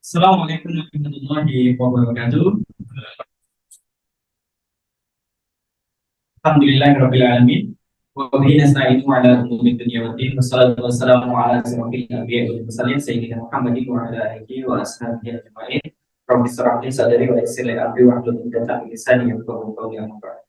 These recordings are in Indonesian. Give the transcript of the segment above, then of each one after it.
Assalamualaikum warahmatullahi wabarakatuh. Alhamdulillahirabbil alamin. Wa bihi nasta'inu ala umuri dunya waddin. Wassalatu wassalamu ala asyrofil anbiya'i wal mursalin sayyidina Muhammadin wa ala alihi wa ashabihi ajma'in. Rabbi shrah li sadri wa yassir li amri wahlul 'uqdatam min lisani yafqahu qawli. Amma ba'd.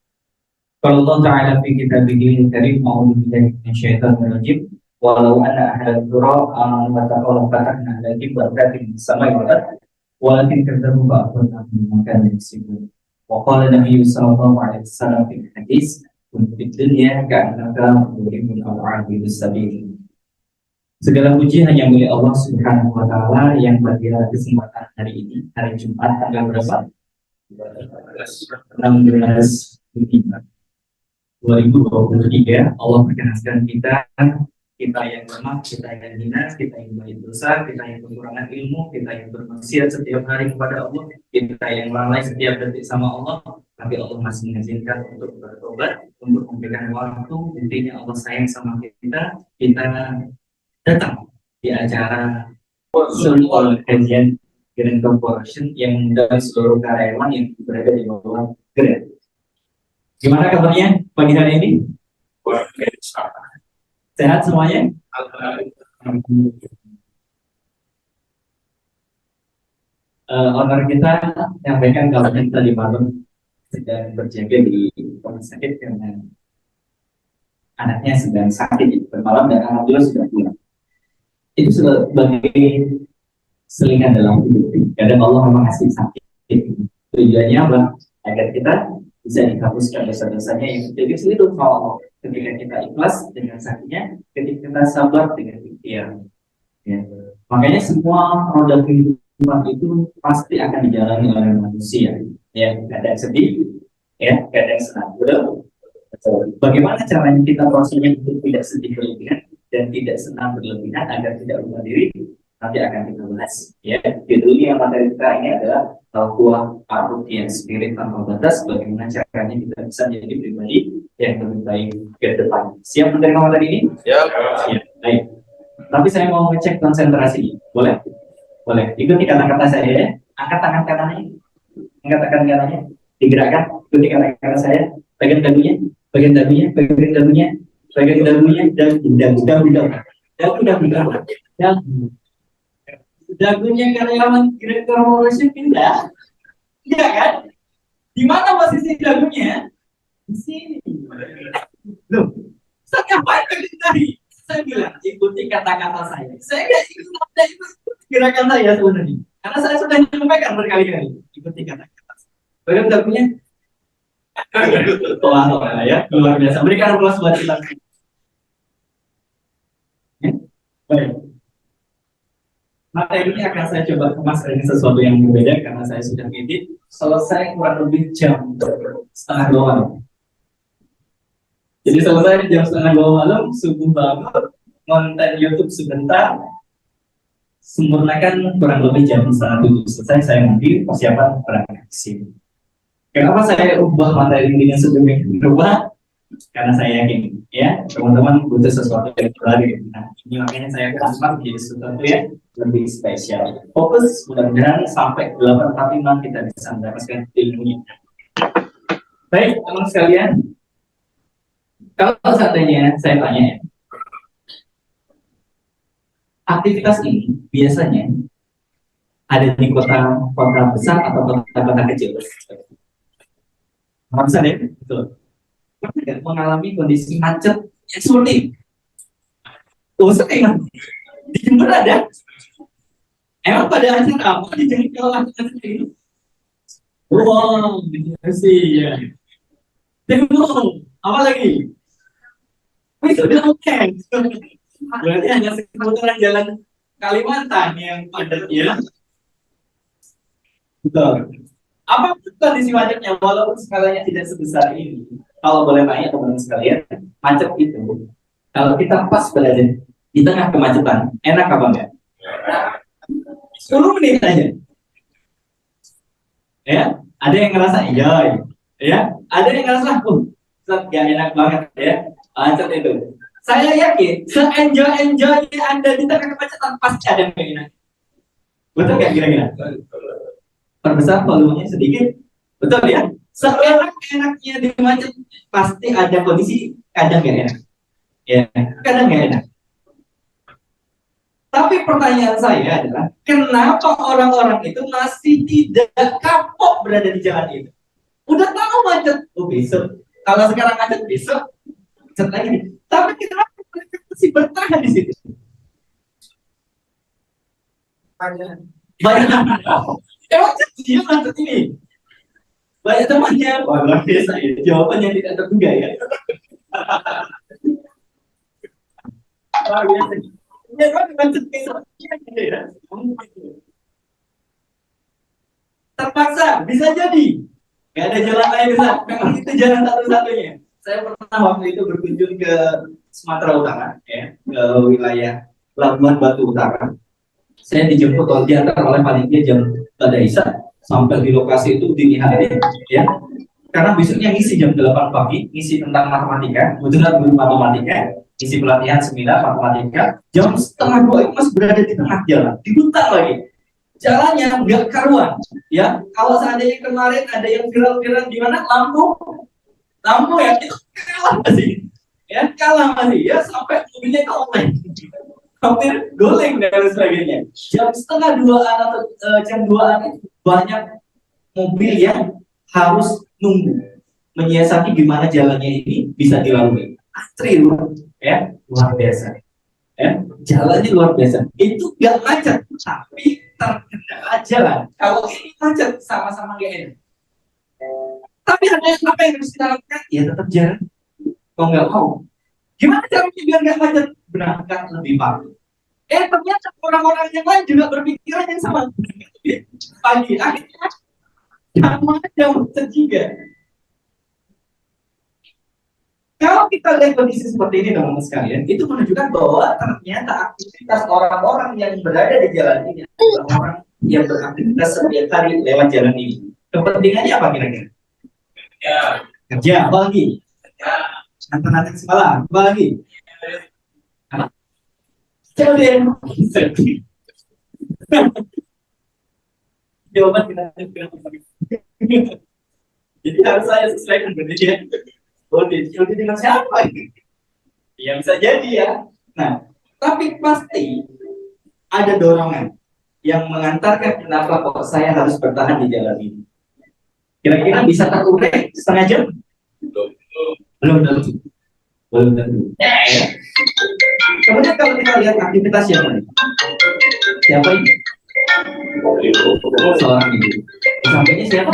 Qala Allah ta'ala fi kitabihil karim a'udzu billahi minasyaitonir rajim. Walau anna ahlal qura amanu wattaqaw lafatahna 'alaihim barakatin minas sama'i wal ardh walakin kadzabu fa'akhadnahum bima kanu yaksibun. Wa qala Nabi sallallahu alaihi wasallam fi hadis untuk dunia ka'annaka murimun aw 'abidus sabil. Segala puji hanya milik Allah Subhanahu wa taala yang pada kesempatan hari ini, hari Jumat tanggal berapa? 16 2023, Allah perkenankan kita yang lemah, kita yang hina, kita yang banyak dosa, kita yang kekurangan ilmu, kita yang bermaksiat setiap hari kepada Allah, kita yang lalai setiap detik sama Allah, tapi Allah masih mengizinkan untuk bertobat, untuk memberikan waktu. Intinya Allah sayang sama kita datang di acara Soul Kajian Grand Corporation yang mengundang seluruh karyawan yang berada di bawah Grand. Gimana kabarnya pagi hari ini? Sehat semuanya? Owner kita menyampaikan kalau tadi malam sedang berjaga di rumah sakit karena anaknya sedang sakit bermalam dan alhamdulillah sudah pulang. Itu sebagai selingan dalam hidup. Kadang Allah memang ngasih sakit. Tujuannya apa? Agar kita bisa dihapuskan dosa-dosanya yang terjadi seluruh Allah. Ketika kita ikhlas dengan sakitnya, ketika kita sabar dengan ikhtiar. Ya. Makanya semua roda kehidupan itu pasti akan dijalani oleh manusia. Ya, kadang sedih, ya, kadang senang. Betul? Bagaimana caranya kita prosesnya untuk tidak sedih berlebihan dan tidak senang berlebihan agar tidak lupa diri? Nanti akan kita bahas. Ya, judulnya materi kita ini adalah buah arus spirit tanpa batas. Bagaimana caranya kita bisa menjadi pribadi yang lebih baik ke depan. Siap menerima materi ini? Siap. Siap. Baik. Tapi saya mau ngecek konsentrasi. Boleh? Boleh. Ikuti kata-kata saya ya. Angkat tangan kanannya. Angkat tangan kanannya. Digerakkan. Ikuti kata-kata saya. Bagian dagunya. Bagian dagunya. Bagian dagunya. Bagian dagunya. Dan dagunya karyawan Grand Corporation pindah. Iya kan? Di mana posisi dagunya? Di sini. Loh, saya ngapain tadi? Saya bilang ikuti kata-kata saya. Saya nggak ikut gerakan saya sebenarnya. Karena saya sudah menyampaikan berkali-kali. Ikuti kata-kata saya. Bagaimana dagunya? Wah, ya, luar biasa. Berikan aplaus buat kita. Baik. Materi ini akan saya coba kemas dengan sesuatu yang berbeda karena saya sudah ngedit selesai kurang lebih jam setengah 2 malam. Jadi selesai jam setengah 2 malam, subuh bangun, konten YouTube sebentar, sempurnakan kurang lebih jam setengah 7 selesai. Saya mandi persiapan berangkat ke sini. Kenapa saya ubah materi ini yang sebelumnya berubah? Karena saya yakin, ya teman-teman butuh sesuatu yang baru. Nah, ini makanya saya transfer menjadi sesuatu yang lebih spesial. Fokus mudah-mudahan sampai 8:45 kita bisa mendapatkan ilmunya. Baik, teman sekalian. Kalau seandainya saya tanya, aktivitas ini biasanya ada di kota besar atau kota kecil? Kota besar ya, betul. Pernah mengalami kondisi macet yang sulit? Sering. Di Jember ada? Emang pada acara apa di Jember kalau acara ini? Wow, sih ya. Demo, apa lagi? Itu udah oke. Berarti hanya seputaran jalan Kalimantan yang padat ya. Betul. Apa kondisi macetnya walaupun skalanya tidak sebesar ini? Kalau boleh tanya teman-teman sekalian, macet itu kalau kita pas berada di tengah kemacetan, enak apa enggak? 10 menit aja. Ya, ada yang ngerasa enjoy, ya, ada yang ngerasa gak enak banget ya, macet itu. Saya yakin se-enjoy-enjoynya Anda di tengah kemacetan pasti ada yang enak. Betul nggak kira-kira? Perbesar volumenya sedikit, betul ya? Seenak-enaknya di macet pasti ada kondisi kadang nggak enak, ya kadang nggak enak. Tapi pertanyaan saya adalah kenapa orang-orang itu masih tidak kapok berada di jalan itu? Udah tahu macet, oh besok. Kalau sekarang macet besok, macet lagi. Tapi kenapa mereka masih bertahan di situ? Banyak emang dia macet ini. Banyak temannya, wah luar biasa ya. Jawabannya tidak terduga ya. Luar biasa. Ya kan macet ya. Terpaksa, bisa jadi. Gak ada jalan lain bisa. Memang itu jalan satu-satunya. Saya pernah waktu itu berkunjung ke Sumatera Utara, ya, ke wilayah Labuan Batu Utara. Saya dijemput diantar oleh panitia jam pada Isya sampai di lokasi itu dini hari, ya. Karena besoknya ngisi jam 8 pagi, ngisi tentang matematika, kebetulan guru matematika, ngisi pelatihan seminar matematika. Jam setengah 2 itu masih berada di tengah jalan, di hutan lagi. Jalannya nggak karuan, ya. Kalau seandainya kemarin ada yang viral-viral di mana lampu ya itu kalah masih, ya sampai mobilnya itu oleng, hampir goleng dan sebagainya. Jam setengah 2-an atau jam 2-an banyak mobil yang harus nunggu menyiasati gimana jalannya ini bisa dilalui. Antri ya luar biasa. Ya, jalannya luar biasa. Itu nggak macet, tapi terkendala jalan. Kalau ini macet, sama-sama nggak enak. Tapi apa yang harus kita lakukan? Ya tetap jalan. Kalau nggak mau, gimana caranya biar nggak macet? Berangkat lebih pagi. Ternyata orang-orang yang lain juga berpikiran yang sama. Pagi, akhirnya sama aja macet juga. Kalau kita lihat kondisi seperti ini teman-teman sekalian, itu menunjukkan bahwa ternyata aktivitas orang-orang yang berada di jalan ini adalah orang yang beraktivitas setiap hari lewat jalan ini. Kepentingannya apa kira-kira? Kerja, apa lagi? Antar-antar sekolah, apa lagi? Apa? Jalan. Jawaban kita. Jadi harus saya sesuaikan berarti ya. Diundi dengan siapa? Ya bisa jadi ya. Nah, tapi pasti ada dorongan yang mengantarkan kenapa kok saya harus bertahan di jalan ini. Kira-kira bisa terurai setengah jam? Belum tentu. Belum tentu. Ya. Kemudian kalau kita lihat aktivitas yang lain, siapa ini? Seorang ibu. Di sampingnya siapa?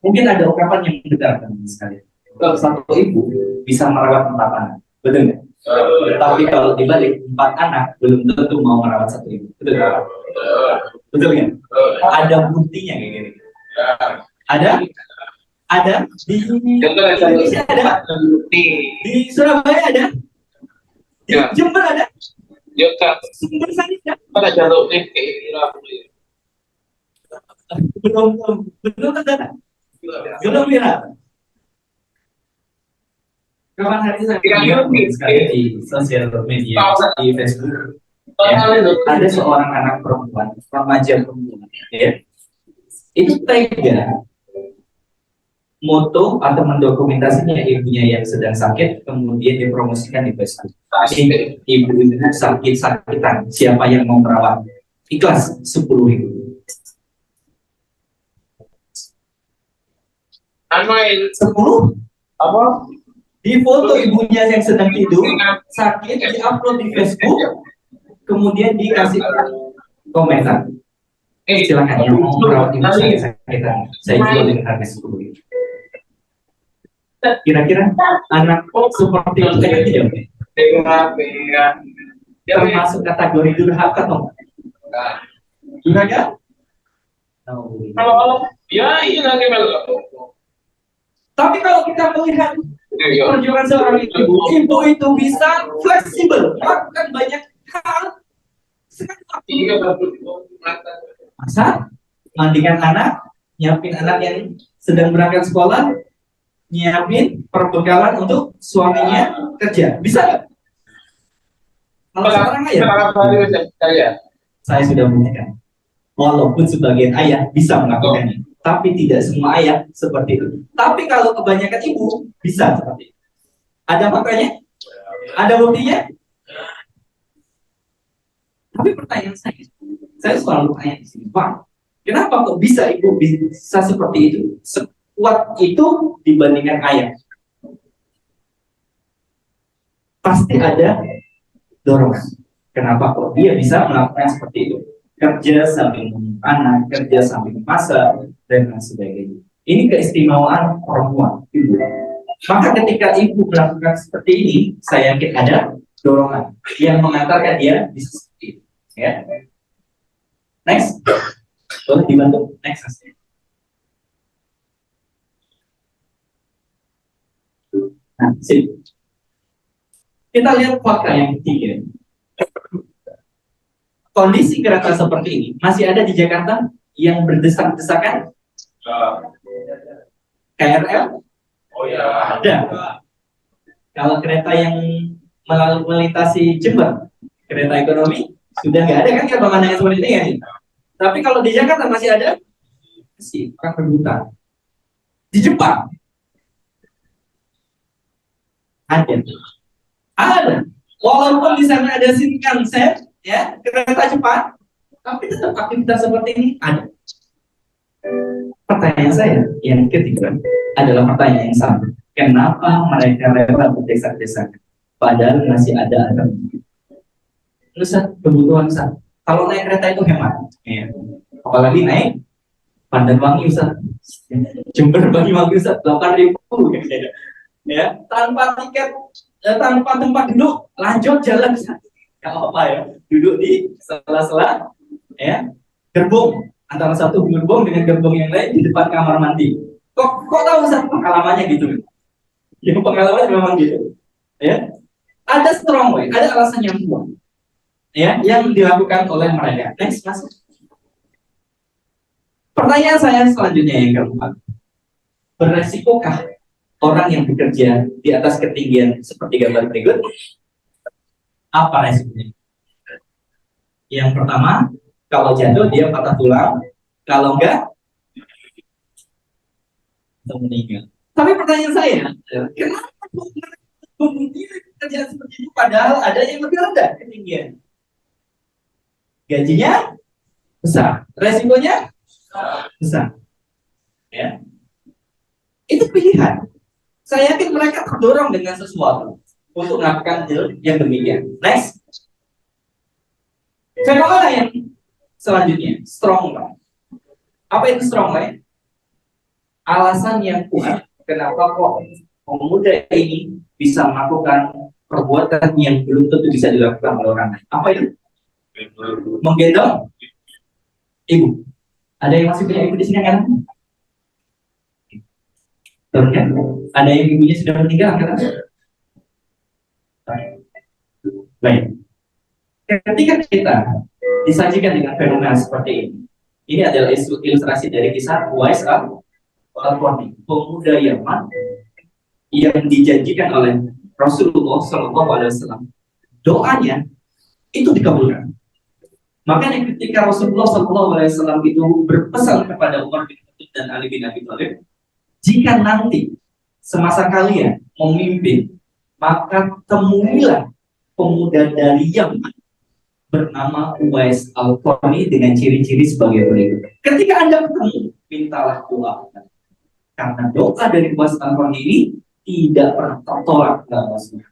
Mungkin ada ungkapan yang benar sekali. Kalau satu ibu bisa merawat 4 anak, betul nggak? Tapi kalau dibalik 4 anak belum tentu mau merawat satu ibu, betul nggak? Betul nggak? Ada buktinya kayak gini. Ada di Indonesia ada, di Surabaya ada, di Jember ada, Sumber ada. Pada jalur ini belum ada. Belum viral. Kapan hari saya lihat sekali di sosial media, di Facebook, ya, ada seorang anak perempuan, remaja perempuan, ya, itu tega moto atau mendokumentasinya ibunya yang sedang sakit, kemudian dipromosikan di Facebook. Ibu sakit-sakitan, siapa yang mau merawat? Ikhlas 10.000. 10 apa? Di foto ibunya yang sedang tidur sakit, diupload di Facebook, kemudian dikasih komentar. Silakan yang mau merawat ibu sakit-sakitan, saya jual dengan harga 10.000. Kira-kira anak seperti itu tidak? Termasuk kategori durhaka atau durhaka? Kalau ya iya lagi Tapi kalau kita melihat perjuangan seorang ibu itu bisa fleksibel, melakukan banyak hal sekali. Masa mandikan anak, nyiapin anak yang sedang berangkat sekolah, nyiapin perbekalan untuk suaminya kerja, bisa nggak? Kalau sekarang ya. Saya sudah buktikan. Walaupun sebagian ayah bisa melakukannya, tapi tidak semua ayah seperti itu. Tapi kalau kebanyakan ibu bisa seperti itu. Ada faktanya? Ada buktinya? Tapi pertanyaan saya selalu tanya di sini, Pak, kenapa kok bisa ibu bisa seperti itu, sekuat itu dibandingkan ayah? Pasti ada dorongan. Kenapa kok dia bisa melakukan seperti itu? Kerja sambil mengurus anak, kerja sambil masak, dan lain sebagainya. Ini keistimewaan perempuan, ibu. Maka ketika ibu melakukan seperti ini, saya yakin ada dorongan yang mengantarkan dia bisa seperti itu. Ya. Next, boleh dibantu? Next. Nah, sini. Kita lihat fakta yang ketiga. Kondisi kereta seperti ini masih ada di Jakarta yang berdesak-desakan? KRL? Oh ya. Ada. Kalau kereta yang melintasi Jember, kereta ekonomi, sudah nggak ada kan pemandangan seperti ini ya? Tapi kalau di Jakarta masih ada? Masih, orang rebutan. Di Jepang? Ada. Ada. Walaupun di sana ada Shinkansen, ya, kereta cepat, tapi tetap aktivitas seperti ini ada. Pertanyaan saya yang ketiga adalah pertanyaan yang sama. Kenapa mereka rela berdesak-desakan? Padahal masih ada alternatif. Ustaz, kebutuhan Ustaz. Kalau naik kereta itu hemat. Ya. Apalagi naik Pandanwangi Ustaz. Jember Banyuwangi Ustaz, 8.000 ya. Tanpa tiket, tanpa tempat duduk, lanjut jalan Ustaz. Gak apa-apa ya. Duduk di sela-sela ya, gerbong antara satu gerbong dengan gerbong yang lain di depan kamar mandi. Kok tahu Ustaz pengalamannya gitu? Ya pengalamannya memang gitu. Ya. Ada strong way, ada alasan yang kuat. Ya, yang dilakukan oleh mereka. Next, masuk. Pertanyaan saya selanjutnya yang keempat. Beresikokah orang yang bekerja di atas ketinggian seperti gambar berikut? Apa resikonya? Yang pertama, kalau jatuh dia patah tulang, kalau enggak meninggal. Tapi pertanyaan saya, kenapa memilih kerjaan seperti itu padahal ada yang lebih rendah ketinggian? Gajinya besar, resikonya besar. Ya. Itu pilihan. Saya yakin mereka terdorong dengan sesuatu untuk melakukan hal yang demikian. Next. Fenomena yang selanjutnya, strong line. Apa itu strong line? Alasan yang kuat kenapa kok pemuda ini bisa melakukan perbuatan yang belum tentu bisa dilakukan oleh orang lain. Apa itu? Menggendong ibu. Ada yang masih punya ibu di sini kan? Kan? Ada yang ibunya sudah meninggal kan? Baik. Ketika kita disajikan dengan fenomena seperti ini adalah ilustrasi dari kisah Uwais al-Qarni, pemuda Yaman yang dijanjikan oleh Rasulullah SAW. Doanya itu dikabulkan. Makanya ketika Rasulullah SAW itu berpesan kepada Umar bin Khattab dan Ali bin Abi Thalib, jika nanti semasa kalian memimpin, maka temuilah pemuda dari Yaman bernama Uwais al-Qarni dengan ciri-ciri sebagai berikut. Ketika Anda ketemu, mintalah doa. Karena doa dari Uwais al-Qarni ini tidak pernah tertolak dalam Allah.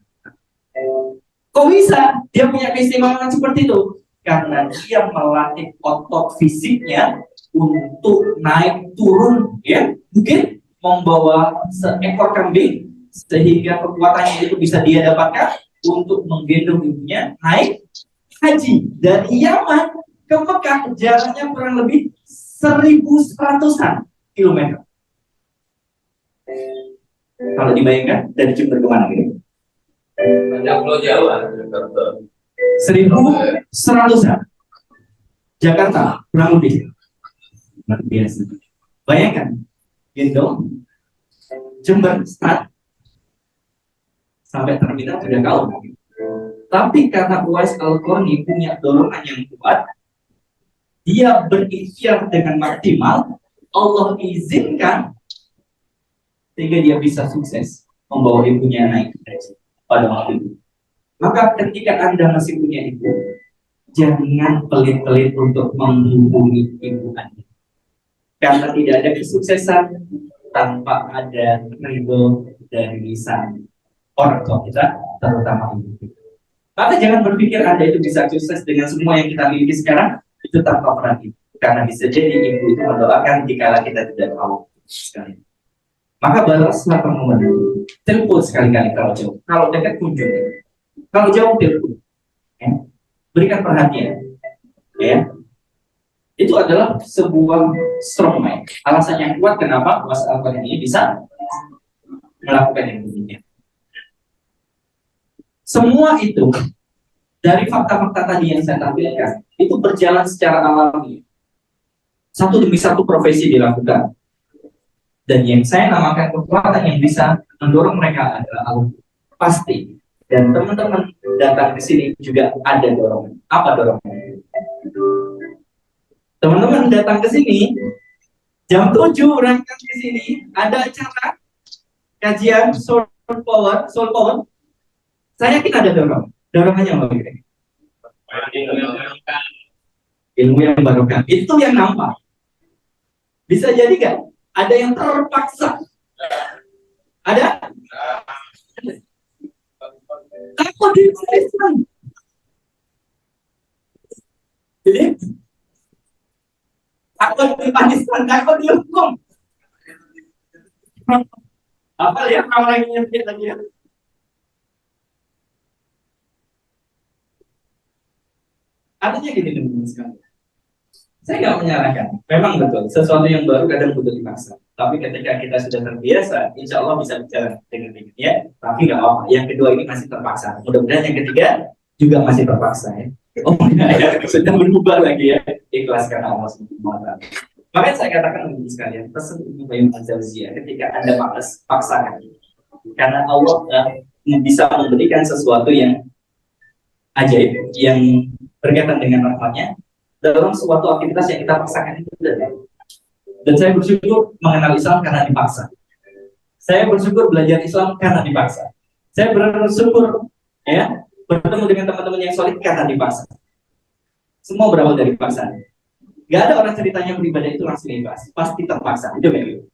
Kok bisa dia punya keistimewaan seperti itu? Karena dia melatih otot fisiknya untuk naik turun, ya, mungkin membawa seekor kambing sehingga kekuatannya itu bisa dia dapatkan untuk menggendong ibunya naik haji dari Yaman ke Mekah, jaraknya kurang lebih 1.100-an kilometer. Kalau dibayangkan dari Jember ke mana gitu? Banyak Pulau Jawa. 1.100-an. Jakarta kurang lebih. Luar biasa. Bayangkan, gendong Jember start sampai terminal sudah kau. Tapi karena Uwais al-Qarni punya dorongan yang kuat, dia berikhtiar dengan maksimal, Allah izinkan sehingga dia bisa sukses membawa ibunya naik pada waktu itu. Maka ketika Anda masih punya ibu, jangan pelit-pelit untuk menghubungi ibu Anda. Karena tidak ada kesuksesan tanpa ada ridho dari lisan orang tua kita, terutama ibu kita. Maka jangan berpikir Anda itu bisa sukses dengan semua yang kita miliki sekarang, itu tanpa peran ibu. Karena bisa jadi ibu itu mendoakan dikala kita tidak tahu sekali. Maka balaslah permohonan itu. Telepon sekali-kali kalau jauh. Kalau dekat kunjungi. Kalau jauh telepon. Ya. Berikan perhatian. Ya. Itu adalah sebuah strong mind. Alasan yang kuat kenapa Mas Alquran ini bisa melakukan yang demikian. Semua itu dari fakta-fakta tadi yang saya tampilkan itu berjalan secara alami. Satu demi satu profesi dilakukan. Dan yang saya namakan kekuatan yang bisa mendorong mereka adalah Allah. Pasti. Dan teman-teman datang ke sini juga ada dorongan. Apa dorongan? Teman-teman datang ke sini jam 7 berangkat ke sini, ada acara kajian soul power. Saya yakin ada dorongan. Dorongannya apa kira? Ilmu yang barokah. Itu yang nampak. Bisa jadi kan? Ada yang terpaksa. Ada? Takut dihukum. Jadi takut dipaniskan, takut dihukum. Apa ya orang yang nyempit lagi ya? Artinya gini teman-teman sekalian. Saya nggak menyalahkan. Memang betul, sesuatu yang baru kadang butuh dipaksa. Tapi ketika kita sudah terbiasa, insya Allah bisa berjalan dengan baik. Ya, tapi nggak apa. Yang kedua ini masih terpaksa. Mudah-mudahan yang ketiga juga masih terpaksa ya. Oh ya, sudah berubah lagi ya. Ikhlas karena Allah SWT. Makanya saya katakan begini sekalian, pesan Ibnu Qayyim al-Jauziyah ketika Anda malas, paksakan. Karena Allah bisa memberikan sesuatu yang ajaib, yang berkaitan dengan rahmatnya dalam suatu aktivitas yang kita paksakan itu. Dan saya bersyukur mengenal Islam karena dipaksa. Saya bersyukur belajar Islam karena dipaksa. Saya bersyukur ya bertemu dengan teman-teman yang solid karena dipaksa. Semua berawal dari paksaan. Gak ada orang ceritanya beribadah itu langsung ikhlas, pasti terpaksa. Itu begitu.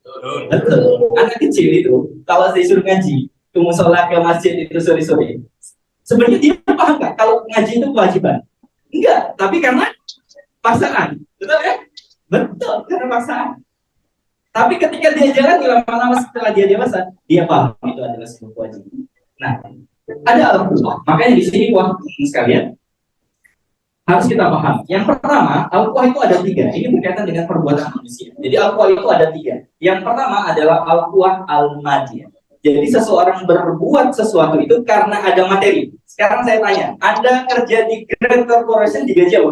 Betul. Anak kecil itu kalau disuruh ngaji, ke musola, ke masjid itu sore-sore. Sebenarnya dia paham nggak kalau ngaji itu kewajiban? Enggak, tapi karena paksaan. Betul ya? Betul, karena paksaan. Tapi ketika dia jalan, lama-lama setelah dia dewasa, dia paham itu adalah sebuah kewajiban. Nah, ada Al-Quran. Makanya di sini sekalian harus kita paham. Yang pertama, Al-Quran itu ada 3. Ini berkaitan dengan perbuatan manusia. Jadi Al-Quran itu ada 3. Yang pertama adalah Al-Quran Al-Madiyah. Jadi seseorang berbuat sesuatu itu karena ada materi. Sekarang saya tanya, Anda kerja di Grand Corporation digaji apa?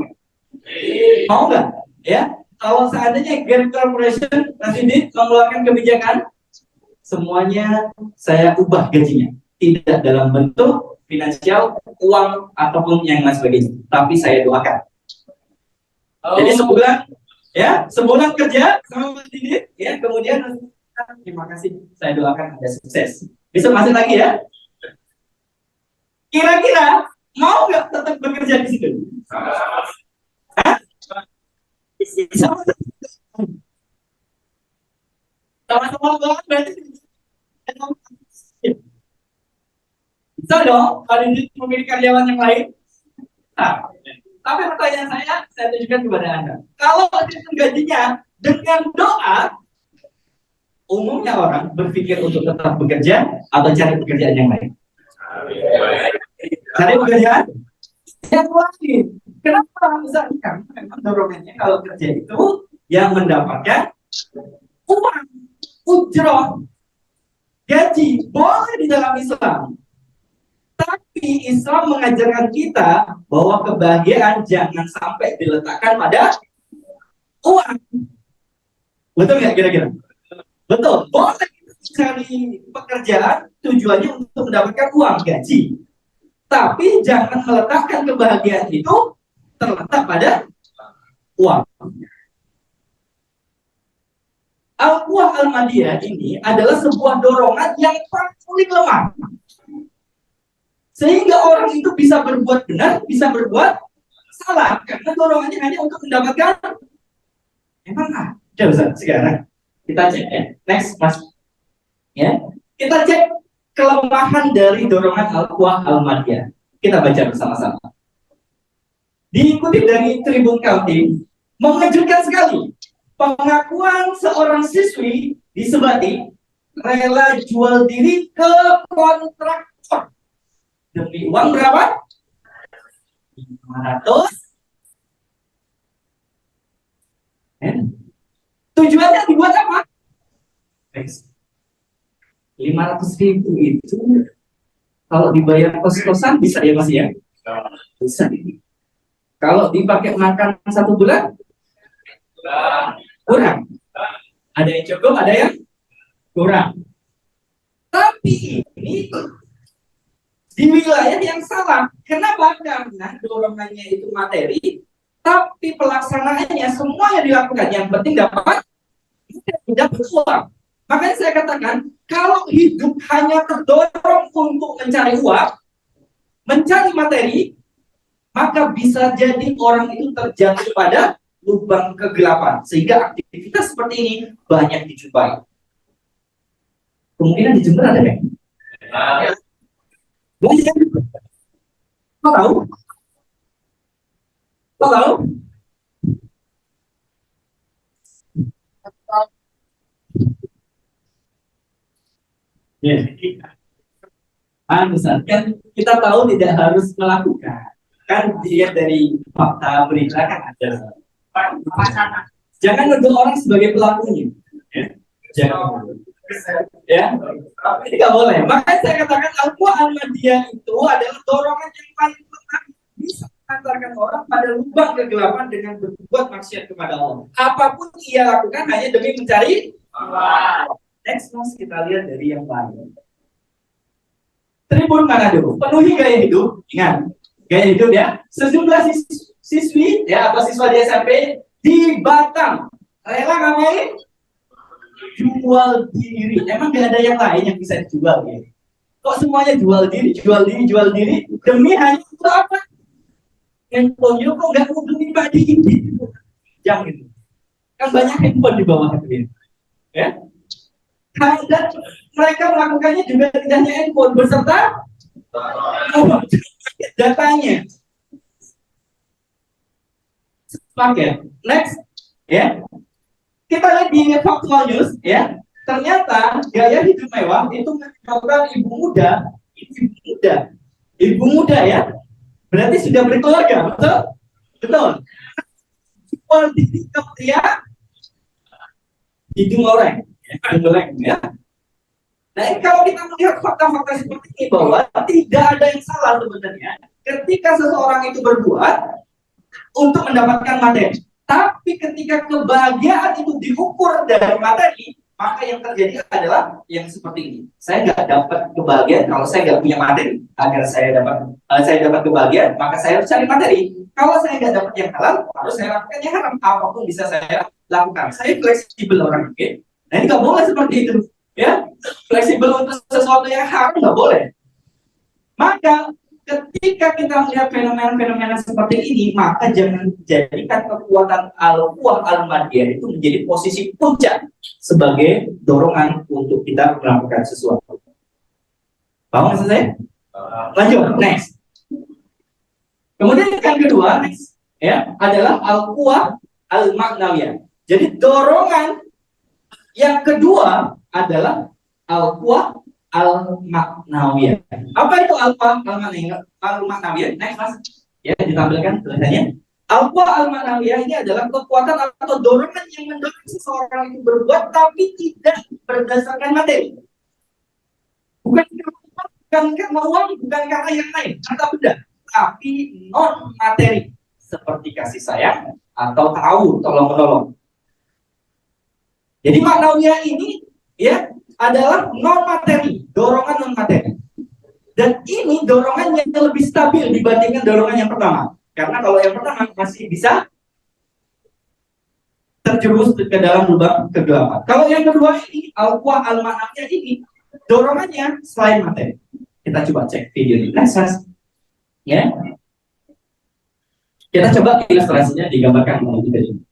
Mau nggak? Ya, kalau seandainya Grand Corporation nanti mengeluarkan kebijakan, semuanya saya ubah gajinya. Tidak dalam bentuk finansial, uang ataupun yang lain sebagainya. Tapi saya doakan. Jadi sebulan kerja sama Mas Didi, ya kemudian terima kasih, saya doakan Anda sukses. Bisa masuk lagi ya. Kira-kira mau nggak tetap bekerja di situ? Sama-sama banget berarti. Bisa dong, kalau ini memiliki karyawan yang lain. Nah, tapi pertanyaan saya tunjukkan kepada Anda. Kalau sistem gajinya dengan doa, umumnya orang berpikir untuk tetap bekerja atau cari pekerjaan yang lain. Cari pekerjaan yang lain. Kenapa? Karena memang dorongannya kalau kerja itu yang mendapatkan uang, ujroh, gaji, boleh di dalam Islam. Tapi Islam mengajarkan kita bahwa kebahagiaan jangan sampai diletakkan pada uang. Betul nggak kira-kira? Betul. Boleh cari pekerjaan tujuannya untuk mendapatkan uang, gaji. Tapi jangan meletakkan kebahagiaan itu terletak pada uang. Al-quwah al-madiyah ini adalah sebuah dorongan yang paling lemah. Sehingga orang itu bisa berbuat benar, bisa berbuat salah. Karena dorongannya hanya untuk mendapatkan. Emang ada Ustaz? Sekarang kita cek ya. Next, Mas. Ya. Kita cek kelemahan dari dorongan al-quwah al-madiyah. Kita baca bersama-sama. Diikuti dari Tribun Kaltim, mengejutkan sekali. Pengakuan seorang siswi di Sebati rela jual diri ke kontraktor. Demi uang berapa? 500. Tujuannya dibuat apa? 500.000 itu kalau dibayar kos-kosan bisa ya Mas ya? Bisa. Kalau dipakai makan 1 bulan? Kurang. Ada yang cukup, ada yang kurang. Tapi ini di wilayah yang salah. Kenapa? Karena dorongannya itu materi, tapi pelaksanaannya semua yang dilakukan. Yang penting dapat uang. Makanya saya katakan, kalau hidup hanya terdorong untuk mencari uang, mencari materi, maka bisa jadi orang itu terjatuh pada lubang kegelapan. Sehingga aktivitas seperti ini banyak dijumpai. Kemungkinan di Jember ada nggak? Kau tahu? Kau tahu? Ya, kan kita tahu tidak harus melakukan. Kan dilihat dari fakta berita kan ada. Jangan nuduh orang sebagai pelakunya. Ya. Jangan. Ya, ini nggak boleh. Makanya saya katakan al-quwah al-madiyah itu adalah dorongan yang paling lemah, bisa mengantarkan orang pada lubang kegelapan dengan berbuat maksiat kepada Allah. Apapun ia lakukan hanya demi mencari. Next, Mas, kita lihat dari yang lain. Tribun Manado, penuhi gaya hidup. Ingat, gaya hidup ya. Sejumlah siswi ya atau siswa di SMP di Batam rela ngapain? Jual diri. Emang gak ada yang lain yang bisa dijual ya? Kok semuanya jual diri demi hanya untuk apa? Handphone kok nggak mau beli pribadi gitu? Jangan gitu. Kan banyak handphone di bawah itu ya. Dan mereka melakukannya juga tidak hanya handphone beserta datanya. Oke, next ya. Kita lihat di Faktual News ya, ternyata gaya hidup mewah itu menyebabkan ibu muda ya, berarti sudah berkeluarga, betul. Jual diri ke pria hidung loreng ya. Nah, kalau kita melihat fakta-fakta seperti ini bahwa tidak ada yang salah sebenarnya ketika seseorang itu berbuat untuk mendapatkan materi. Tapi ketika kebahagiaan itu diukur dari materi, maka yang terjadi adalah yang seperti ini. Saya nggak dapat kebahagiaan kalau saya nggak punya materi. Agar saya dapat kebahagiaan, maka saya harus cari materi. Kalau saya nggak dapat yang halal, harus saya lakukan yang haram. Apapun bisa saya lakukan. Saya fleksibel orang, oke? Nah, ini nggak boleh seperti itu, ya. Fleksibel untuk sesuatu yang haram nggak boleh. Maka ketika kita melihat fenomena-fenomena seperti ini, maka jangan jadikan kekuatan al-quwah al-madiyah itu menjadi posisi puncak sebagai dorongan untuk kita melakukan sesuatu. Paham maksud saya? Lanjut, next. Kemudian yang kedua, next, ya, adalah al-quwah al-maknawiyah. Jadi dorongan yang kedua adalah al-quwah al-maknawiyah. Apa itu al-maknawiyah? Next, Mas. Ya, ditampilkan tulisannya. Al-quwah al-maknawiyah ini adalah kekuatan atau dorongan yang mendorong seseorang itu berbuat tapi tidak berdasarkan materi. Bukan karena uang, bukan karena yang lain, atau benda, tapi non materi seperti kasih sayang atau tahu tolong-menolong. Jadi maknawiyah ini ya adalah non materi, dorongan non materi. Dan ini dorongan yang lebih stabil dibandingkan dorongan yang pertama. Karena kalau yang pertama masih bisa terjerumus ke dalam lubang kegelapan. Kalau yang kedua ini, al-quwa al-ma'nawiyah ini, dorongannya selain materi. Kita coba cek video ini. Ya. Kita coba ilustrasinya digambarkan di video ini.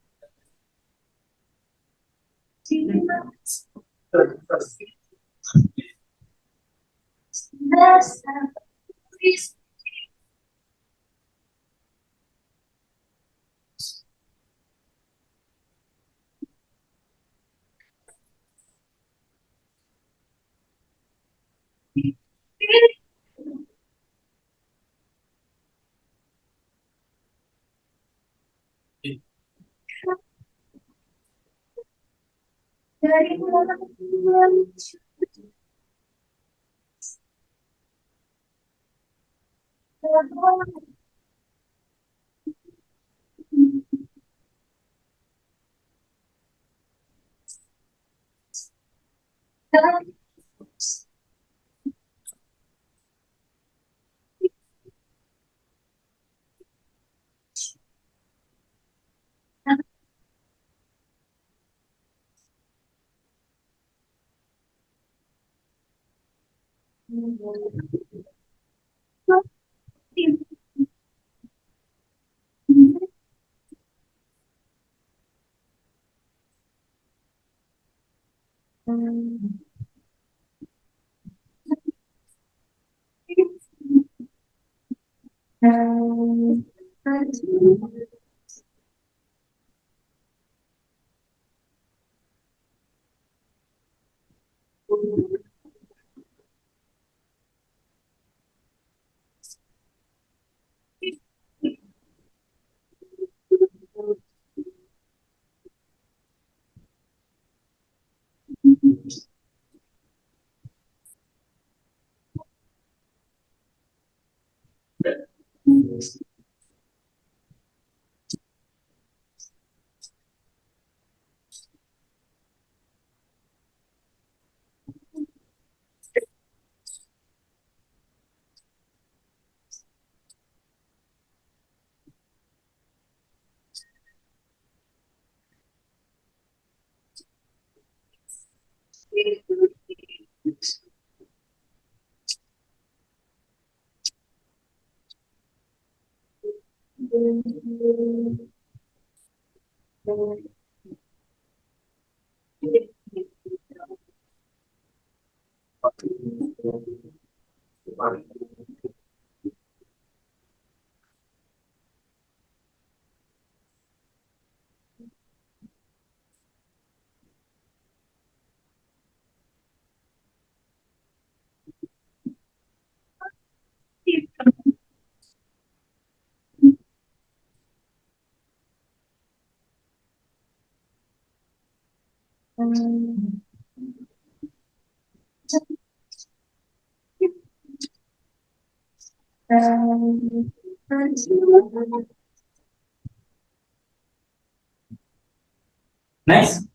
Nice.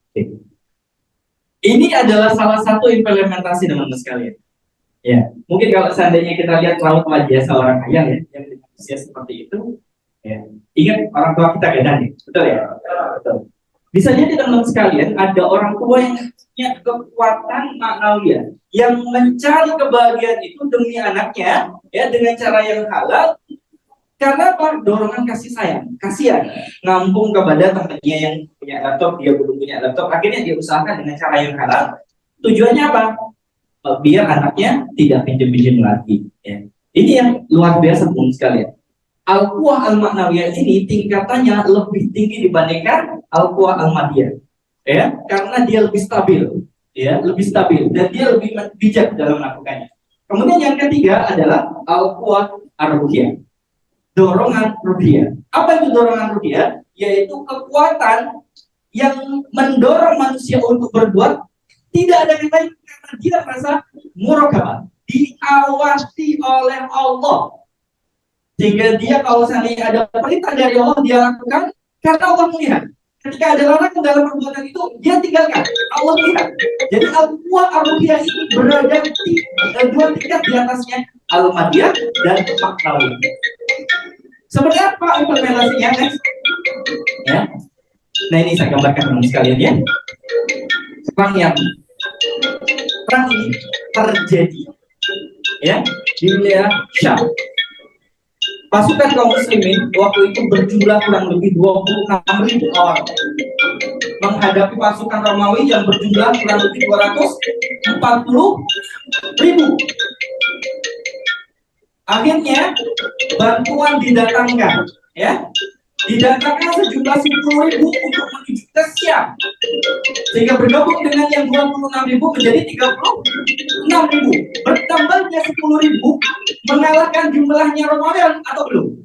Ini adalah salah satu implementasi teman-teman sekalian. Ya, mungkin kalau seandainya kita lihat raut wajah seorang ayah ya, yang dengan usia seperti itu, ya, ingat orang tua kita kadang ya, betul ya? Betul. Bisa jadi teman-teman sekalian ada orang tua yang punya kekuatan maknawiyah yang mencari kebahagiaan itu demi anaknya, ya dengan cara yang halal. Karena apa? Dorongan kasih sayang, kasihan, ngampung kepada temannya yang punya laptop, dia belum punya laptop, akhirnya dia usahakan dengan cara yang halal. Tujuannya apa? Biar anaknya tidak pinjam-pinjam lagi. Ya. Ini yang luar biasa teman sekalian. Al-quwa al-ma'nawiyah ini tingkatannya lebih tinggi dibandingkan al-quwa al-madiyah. Ya, karena dia lebih stabil, ya, lebih stabil dan dia lebih bijak dalam melakukannya. Kemudian yang ketiga adalah al-quwa ar-ruhiyah. Dorongan ruhiyah. Apa itu dorongan ruhiyah? Yaitu kekuatan yang mendorong manusia untuk berbuat tidak ada yang lain karena dia merasa muraqabah, diawasi oleh Allah. Sehingga dia kalau seandainya ada perintah dari Allah dia lakukan karena Allah melihat. Ketika ada larangan dalam perbuatan itu dia tinggalkan. Allah melihat. Jadi al-quwa ar-ruhiyah ini berada di dua tingkat di atasnya al-madiyah dan maknawiyah. Seperti apa implementasinya, guys? Ya. Nah ini saya gambarkan teman sekalian ya. Perang ini terjadi ya di wilayah Syam. Pasukan kaum muslimin waktu itu berjumlah kurang lebih 26.000 orang menghadapi pasukan Romawi yang berjumlah kurang lebih 240.000. Akhirnya bantuan didatangkan, ya, didatangkan sejumlah 10.000 untuk menuju ke Syam, sehingga bergabung dengan yang 26.000 menjadi 36.000. Bertambahnya 10.000 mengalahkan jumlahnya Romawi atau belum?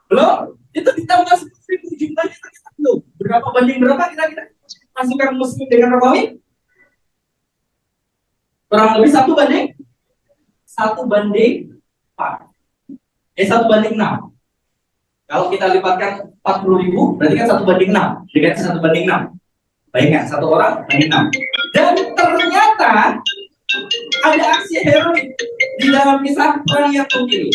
Belum. Itu ditambah 10.000 jumlahnya ternyata belum. Berapa banding berapa kira-kira pasukan Muslim dengan Romawi? Kurang lebih 1 banding 4. 1 banding 6. Kalau kita lipatkan 40.000, berarti kan 1 banding 6. Dikasih 1 banding 6. Bayangkan, 1 orang banding 6. Dan ternyata ada aksi heroik di dalam kisah perang yang ini.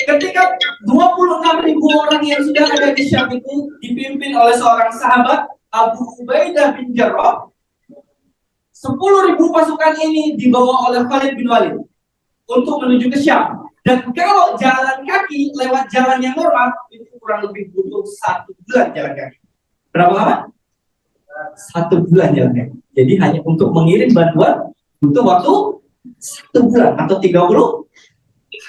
Ketika 26.000 orang yang sudah ada di Syam itu dipimpin oleh seorang sahabat, Abu Ubaidah bin Jarrah, 10.000 pasukan ini dibawa oleh Khalid bin Walid untuk menuju ke Syam. Dan kalau jalan kaki lewat jalan yang normal itu kurang lebih butuh 1 bulan jalan kaki. Berapa lama? 1 bulan jalan kaki. Jadi hanya untuk mengirim bantuan butuh waktu 1 bulan atau 30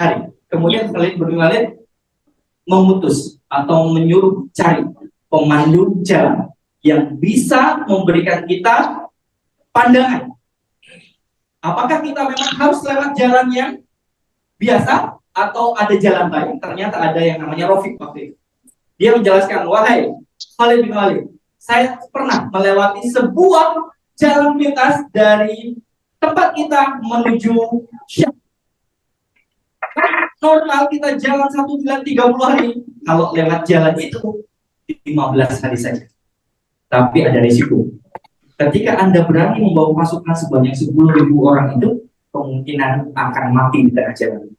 hari. Kemudian Khalid bin Walid memutus atau menyuruh cari pemandu jalan yang bisa memberikan kita pandangan. Apakah kita memang harus lewat jalan yang biasa atau ada jalan lain? Ternyata ada yang namanya Rafiq waktu itu. Dia menjelaskan, wahai Khalid bin Walid, saya pernah melewati sebuah jalan pintas dari tempat kita menuju Syam. Normal kita jalan 1 bulan 30 hari. Kalau lewat jalan itu 15 hari saja. Tapi ada risiko. Ketika Anda berani membawa pasukan sebanyak 10.000 orang itu, kemungkinan akan mati di tengah jalan.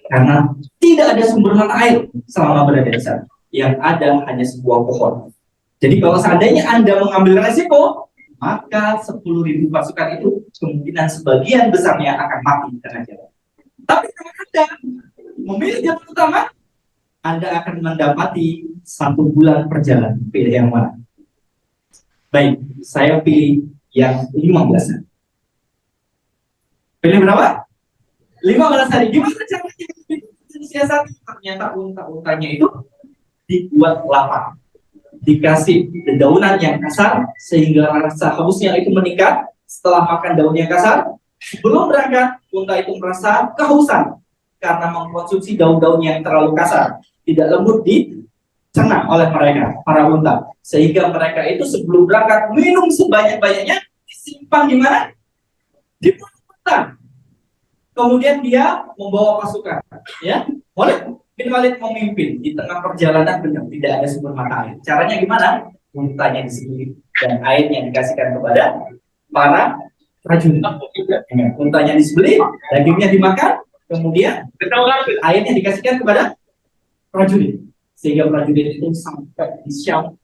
Karena tidak ada sumber mata air selama berada di sana. Yang ada hanya sebuah pohon. Jadi kalau seandainya Anda mengambil risiko, maka 10.000 pasukan itu kemungkinan sebagian besarnya akan mati di tengah jalan. Tapi kalau Anda memilih jalan utama, Anda akan mendapati 1 bulan perjalanan. Pilih yang mana? Baik, saya pilih yang 15 hari. Pilih berapa? 15 hari. Gimana caranya disiasati? Ternyata unta-untanya itu dibuat lapar. Dikasih dedaunan yang kasar sehingga rasa hausnya itu meningkat. Setelah makan daun yang kasar, sebelum berangkat, unta itu merasa kehausan karena mengkonsumsi daun-daun yang terlalu kasar, tidak lembut dicerna oleh mereka, para unta. Sehingga mereka itu sebelum berangkat minum sebanyak-banyaknya, disimpan di mana? Di unta. Kemudian dia membawa pasukan, ya. Khalid bin Walid memimpin di tengah perjalanan, benar tidak ada sumber mata air. Caranya gimana? Untanya disembelih dan airnya dikasihkan kepada para prajurit. Untanya disembelih, dagingnya dimakan, kemudian airnya dikasihkan kepada prajurit. Sehingga prajurit itu sampai di Syam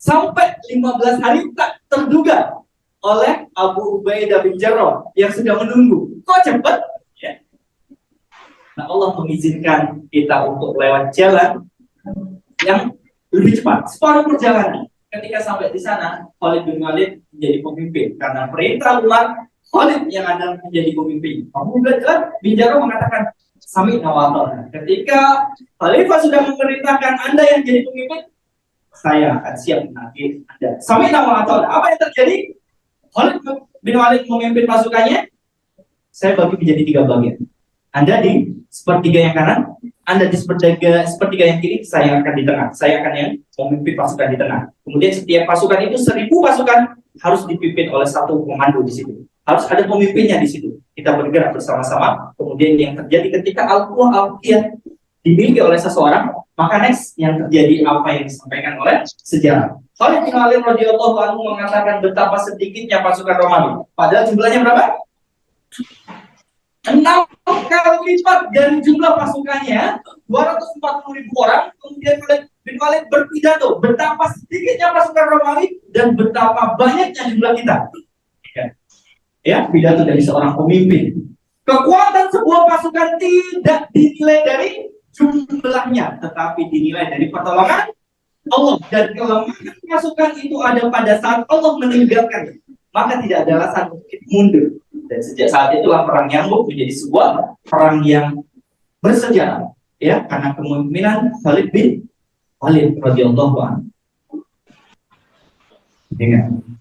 sampai 15 hari tak terduga oleh Abu Ubaidah bin Jarrah yang sudah menunggu. Kok cepat? Ya. Nah, Allah mengizinkan kita untuk lewat jalan yang lebih cepat. Separuh perjalanan. Ketika sampai di sana, Khalid bin Walid menjadi pemimpin karena perintah Umar, Khalid yang ada menjadi pemimpin. Abu Ubaidah bin Jarrah mengatakan, "Sami'na wa ata'na." Ketika Khalifah sudah memerintahkan Anda yang jadi pemimpin, saya akan siap menagih Anda. Sami'na wa ata'na. Apa yang terjadi? Khalid bin Walid memimpin pasukannya, saya bagi menjadi 3 bagian. Anda di sepertiga yang kanan, Anda di sepertiga yang kiri, saya akan di tengah. Saya akan yang memimpin pasukan di tengah. Kemudian setiap pasukan itu 1.000 pasukan harus dipimpin oleh 1 komando di situ. Harus ada pemimpinnya di situ. Kita bergerak bersama-sama. Kemudian yang terjadi ketika Al-Qiyah dimiliki oleh seseorang, maka next yang terjadi apa yang disampaikan oleh sejarah. Khalid bin Walid radhiyallahu anhu mengatakan betapa sedikitnya pasukan Romawi. Padahal jumlahnya berapa? 6 kali lipat dari jumlah pasukannya, 240.000 orang. Kemudian Khalid bin Walid berpidato betapa sedikitnya pasukan Romawi dan betapa banyaknya jumlah kita. Ya, pidato dari seorang pemimpin. Kekuatan sebuah pasukan tidak dinilai dari jumlahnya, tetapi dinilai dari pertolongan Allah. Dan kelemahan pasukan itu ada pada saat Allah meninggalkan, maka tidak ada alasan untuk mundur. Dan sejak saat itulah perang Yarmuk menjadi sebuah perang yang bersejarah, ya, karena kepemimpinan Khalid bin Walid radhiyallahu anhu.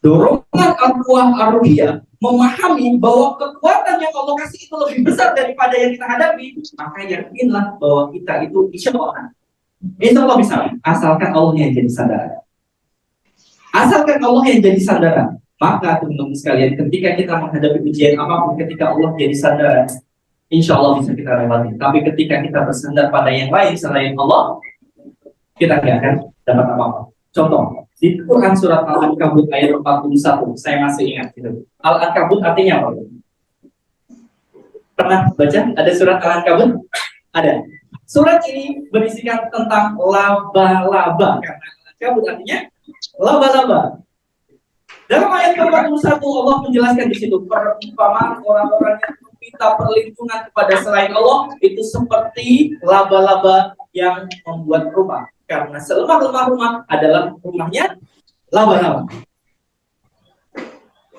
Dorongan al-quwah ar-ruhiyah memahami bahwa kekuatan yang Allah kasih itu lebih besar daripada yang kita hadapi, maka yakinlah bahwa kita itu insya Allah bisa, asalkan Allah yang jadi sandaran. Asalkan Allah yang jadi sandaran, maka teman-teman sekalian, ketika kita menghadapi ujian apapun, ketika Allah jadi sandaran, insya Allah bisa kita lewati. Tapi ketika kita bersandar pada yang lain selain Allah, kita tidak akan dapat apa-apa. Contoh, di Quran surat Al-Ankabut ayat 41, saya masih ingat gitu. Al-Ankabut artinya apa? Pernah baca? Ada surat Al-Ankabut? Ada. Surat ini berisikan tentang laba-laba, karena Al-Ankabut artinya laba-laba. Dalam ayat 41 Allah menjelaskan di situ perumpamaan orang-orang yang meminta perlindungan kepada selain Allah itu seperti laba-laba yang membuat rumah. Karena selemah-lemah rumah adalah rumahnya laba-laba.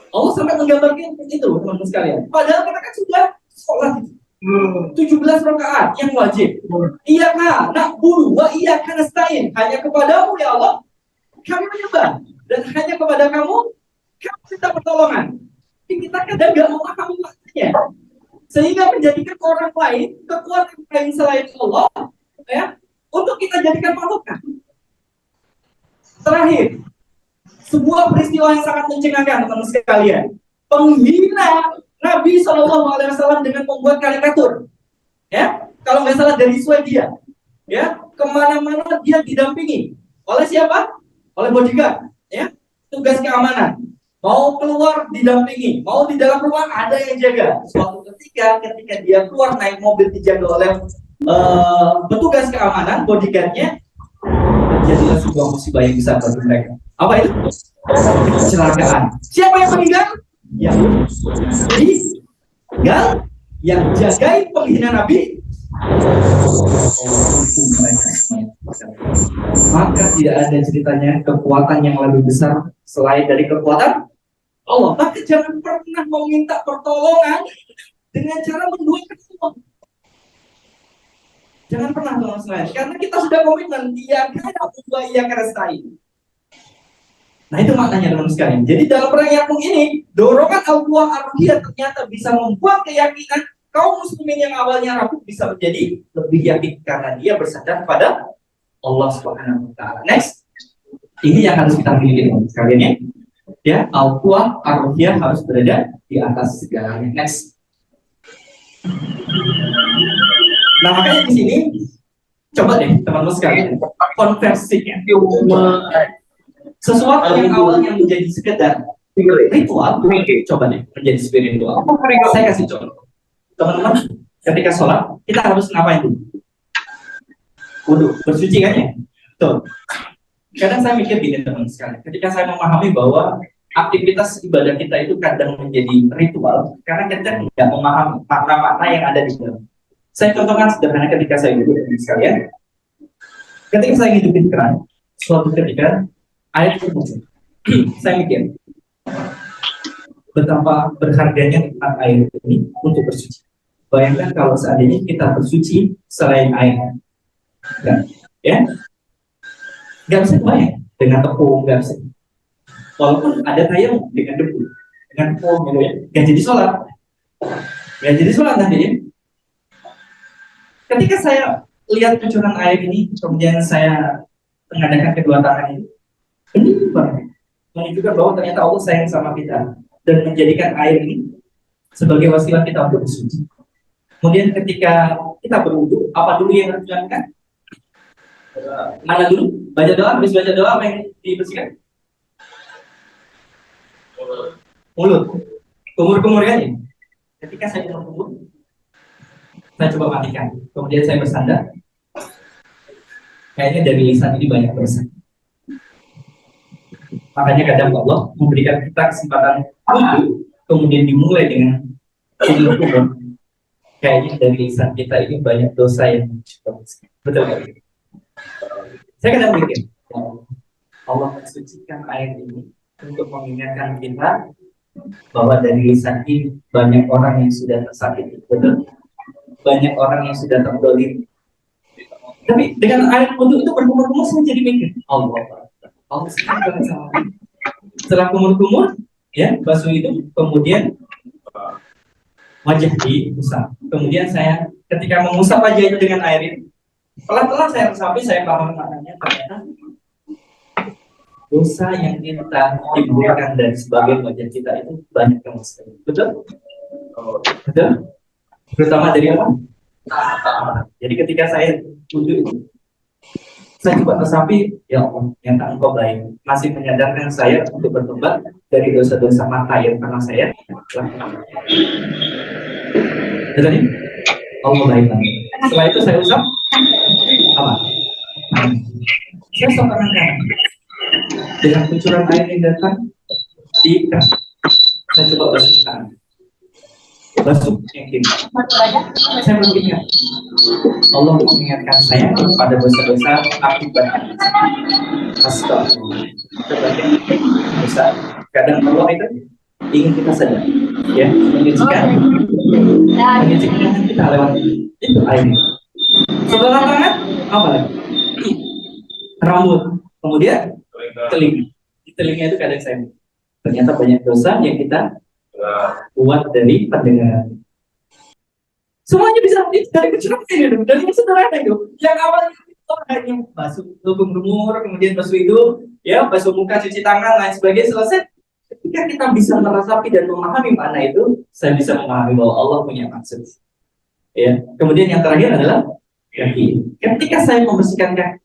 Allah sampai menggambarkan itu, teman-teman sekalian. Padahal kita kan sudah sholat 17 rakaat yang wajib. Iyaka na'budu wa iyaka nasta'in. Hanya kepadamu ya Allah kami menyembah, dan hanya kepada kamu kami minta pertolongan. Kita kadang gak memahami maksudnya, sehingga menjadikan orang lain, kekuatan lain selain Allah, ya, untuk kita jadikan patokan. Terakhir, sebuah peristiwa yang sangat mencengangkan, teman-teman sekalian. Penghina Nabi SAW dengan membuat karikatur. Ya, kalau nggak salah dari Swedia. Ya, kemana-mana dia didampingi oleh siapa? Oleh bodyguard. Ya, tugas keamanan. Mau keluar didampingi, mau di dalam rumah ada yang jaga. Suatu ketika dia keluar naik mobil dijaga oleh petugas keamanan, bodyguardnya, terjadilah sebuah musibah yang besar bagi mereka. Apa itu? Kecelakaan. Siapa yang meninggal? Yang meninggal, yang jagain penghina Nabi. Maka tidak ada ceritanya kekuatan yang lebih besar selain dari kekuatan Allah. Maka jangan pernah meminta pertolongan dengan cara menduakan Allah. Jangan pernah tolong selain, karena kita sudah komitmen dia karena ubah ia kerestain. Nah itu maknanya teman sekalian. Jadi dalam perang Yarmuk ini, dorongan al-quwah ar-ruhiyah ternyata bisa membuat keyakinan kaum muslimin yang awalnya rapuh bisa menjadi lebih yakin karena dia bersandar pada Allah Subhanahu wa taala. Next. Ini yang harus kita miliki teman sekalian ya. Ya, al-quwah ar-ruhiyah harus berada di atas segalanya. Next. Nah makanya di sini coba deh teman-teman sekalian konversinya sesuatu yang awalnya menjadi sekedar ritual, coba deh menjadi spiritual. Saya kasih contoh, teman-teman, ketika sholat kita harus ngapain dulu? Wudu, bersuci kan ya? Tuh. Kadang saya mikir gini teman-teman sekalian, ketika saya memahami bahwa aktivitas ibadah kita itu kadang menjadi ritual karena kita tidak memahami makna-makna yang ada di dalam. Saya contohkan sederhana ketika saya hidup dengan sekalian. Ketika saya hidupin keran, suatu ketika air muncul. Saya mikir betapa berharganya nikmat air ini untuk bersuci. Bayangkan kalau seandainya kita bersuci selain air, ya, nggak bisa bayang dengan tepung, nggak bisa. Walaupun ada tayang dengan debu, dengan tepung, gitu ya, nggak jadi sholat nanti ya. Ketika saya lihat cucuran air ini, kemudian saya mengadakan kedua tangan ini, menunjukkan bahwa ternyata Allah sayang sama kita dan menjadikan air ini sebagai wasilah kita untuk bersuci. Kemudian ketika kita berwudu, apa dulu yang harus dilakukan? Mana dulu? Baca doa, habis baca doa apa yang dibersihkan? Mulut. Kumur-kumur kan ya? Ketika saya kumur-kumur, saya coba matikan. Kemudian saya bersandar. Kayaknya dari lisan ini banyak dosa. Makanya kadang Allah memberikan kita kesempatan wudhu, kemudian dimulai dengan kumur. Kayaknya dari lisan kita ini banyak dosa yang betul kan? Saya kadang mikir, Allah mensucikan air ini untuk mengingatkan kita bahwa dari lisan ini banyak orang yang sudah tersakiti, betul? Banyak orang yang sudah terdolim. Tapi dengan air wudhu itu berkumur-kumur, saya jadi mikir, Allah suka banget sama aku. Setelah kumur-kumur, ya basuh itu, kemudian wajah diusap. Kemudian saya ketika mengusap wajah itu dengan air itu, pelan-pelan saya resapi, saya paham maknanya. Ternyata dosa yang kita timbulkan dari sebagian wajah kita itu banyak yang sekali. Betul? Betul? Terutama dari apa? Jadi ketika saya wudhu itu, saya coba resapi, ya Allah, yang tak engkau baik, masih menyadarkan saya untuk bertobat dari dosa-dosa mata yang pernah saya lakukan. Betul ini? Allah baik banget. Setelah itu saya usap apa? Saya usap tangan kanan dengan kucuran air yang datang di kas. Saya coba basuh tangan, basuh yang kiri. Saya berpikir, Allah mengingatkan saya pada dosa-dosa akibat astagfirullah. Sebagai dosa. Kadang Allah itu ingin kita sadar, ya, menyucikan kita lewat itu air. Setelah tangan, apa lagi? Rambut, kemudian telinga. Di telinga itu kadang saya ternyata banyak dosa yang kita buat dari pendengaran. Semuanya bisa dari kecil ini, dari yang sederhana itu. Yang awalnya itu hanya basuh lumur, kemudian basuh hidung, ya, basuh muka, cuci tangan, lain sebagainya, selesai. Ketika kita bisa merasapi dan memahami makna itu, saya bisa memahami bahwa Allah punya maksud. Ya, kemudian yang terakhir adalah kaki. Ketika saya membersihkan kaki,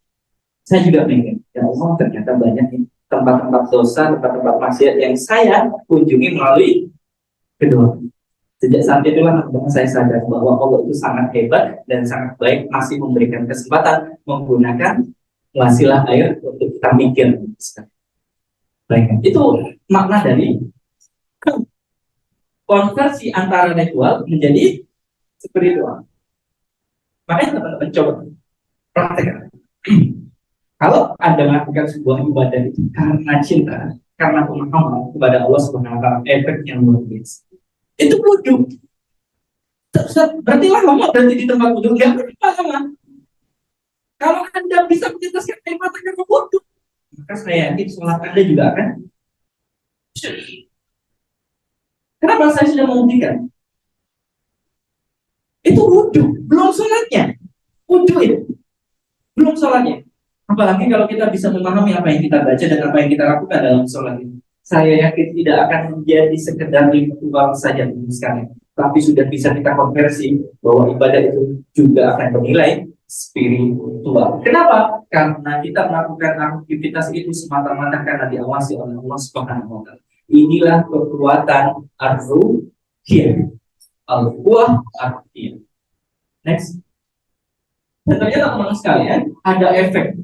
saya juga mengingat, ya Allah, ternyata banyak tempat-tempat dosa, tempat-tempat maksiat yang saya kunjungi melalui kedua. Sejak saat itulah saya sadar bahwa Allah itu sangat hebat dan sangat baik, masih memberikan kesempatan menggunakan wasilah air untuk kita mikir. Baik, itu makna dari konversi antara ritual menjadi spiritual. Makanya teman-teman coba praktekkan. Kalau Anda melakukan sebuah ibadah itu karena cinta, karena pemahaman kepada Allah Subhanahu wa taala, efeknya luar biasa. Itu wudhu. Berarti lama berarti di tempat wudhu, ya lama. Kalau Anda bisa menjelaskan air mata karena wudhu, maka saya yakin sholat Anda juga akan. Kenapa saya sudah membuktikan? Itu wudhu, belum sholatnya. Wudhu itu, belum sholatnya. Apalagi kalau kita bisa memahami apa yang kita baca dan apa yang kita lakukan dalam sholat ini. Saya yakin tidak akan menjadi sekedar ritual saja sekali, tapi sudah bisa kita konversi bahwa ibadah itu juga akan bernilai spiritual. Kenapa? Karena kita melakukan aktivitas itu semata-mata karena diawasi oleh Allah Subhanahu wa taala. Inilah kekuatan ar-ruhiyah. Al-quwwah ar-ruhiyah. Next. Dan ternyata teman-teman sekalian, ada efek.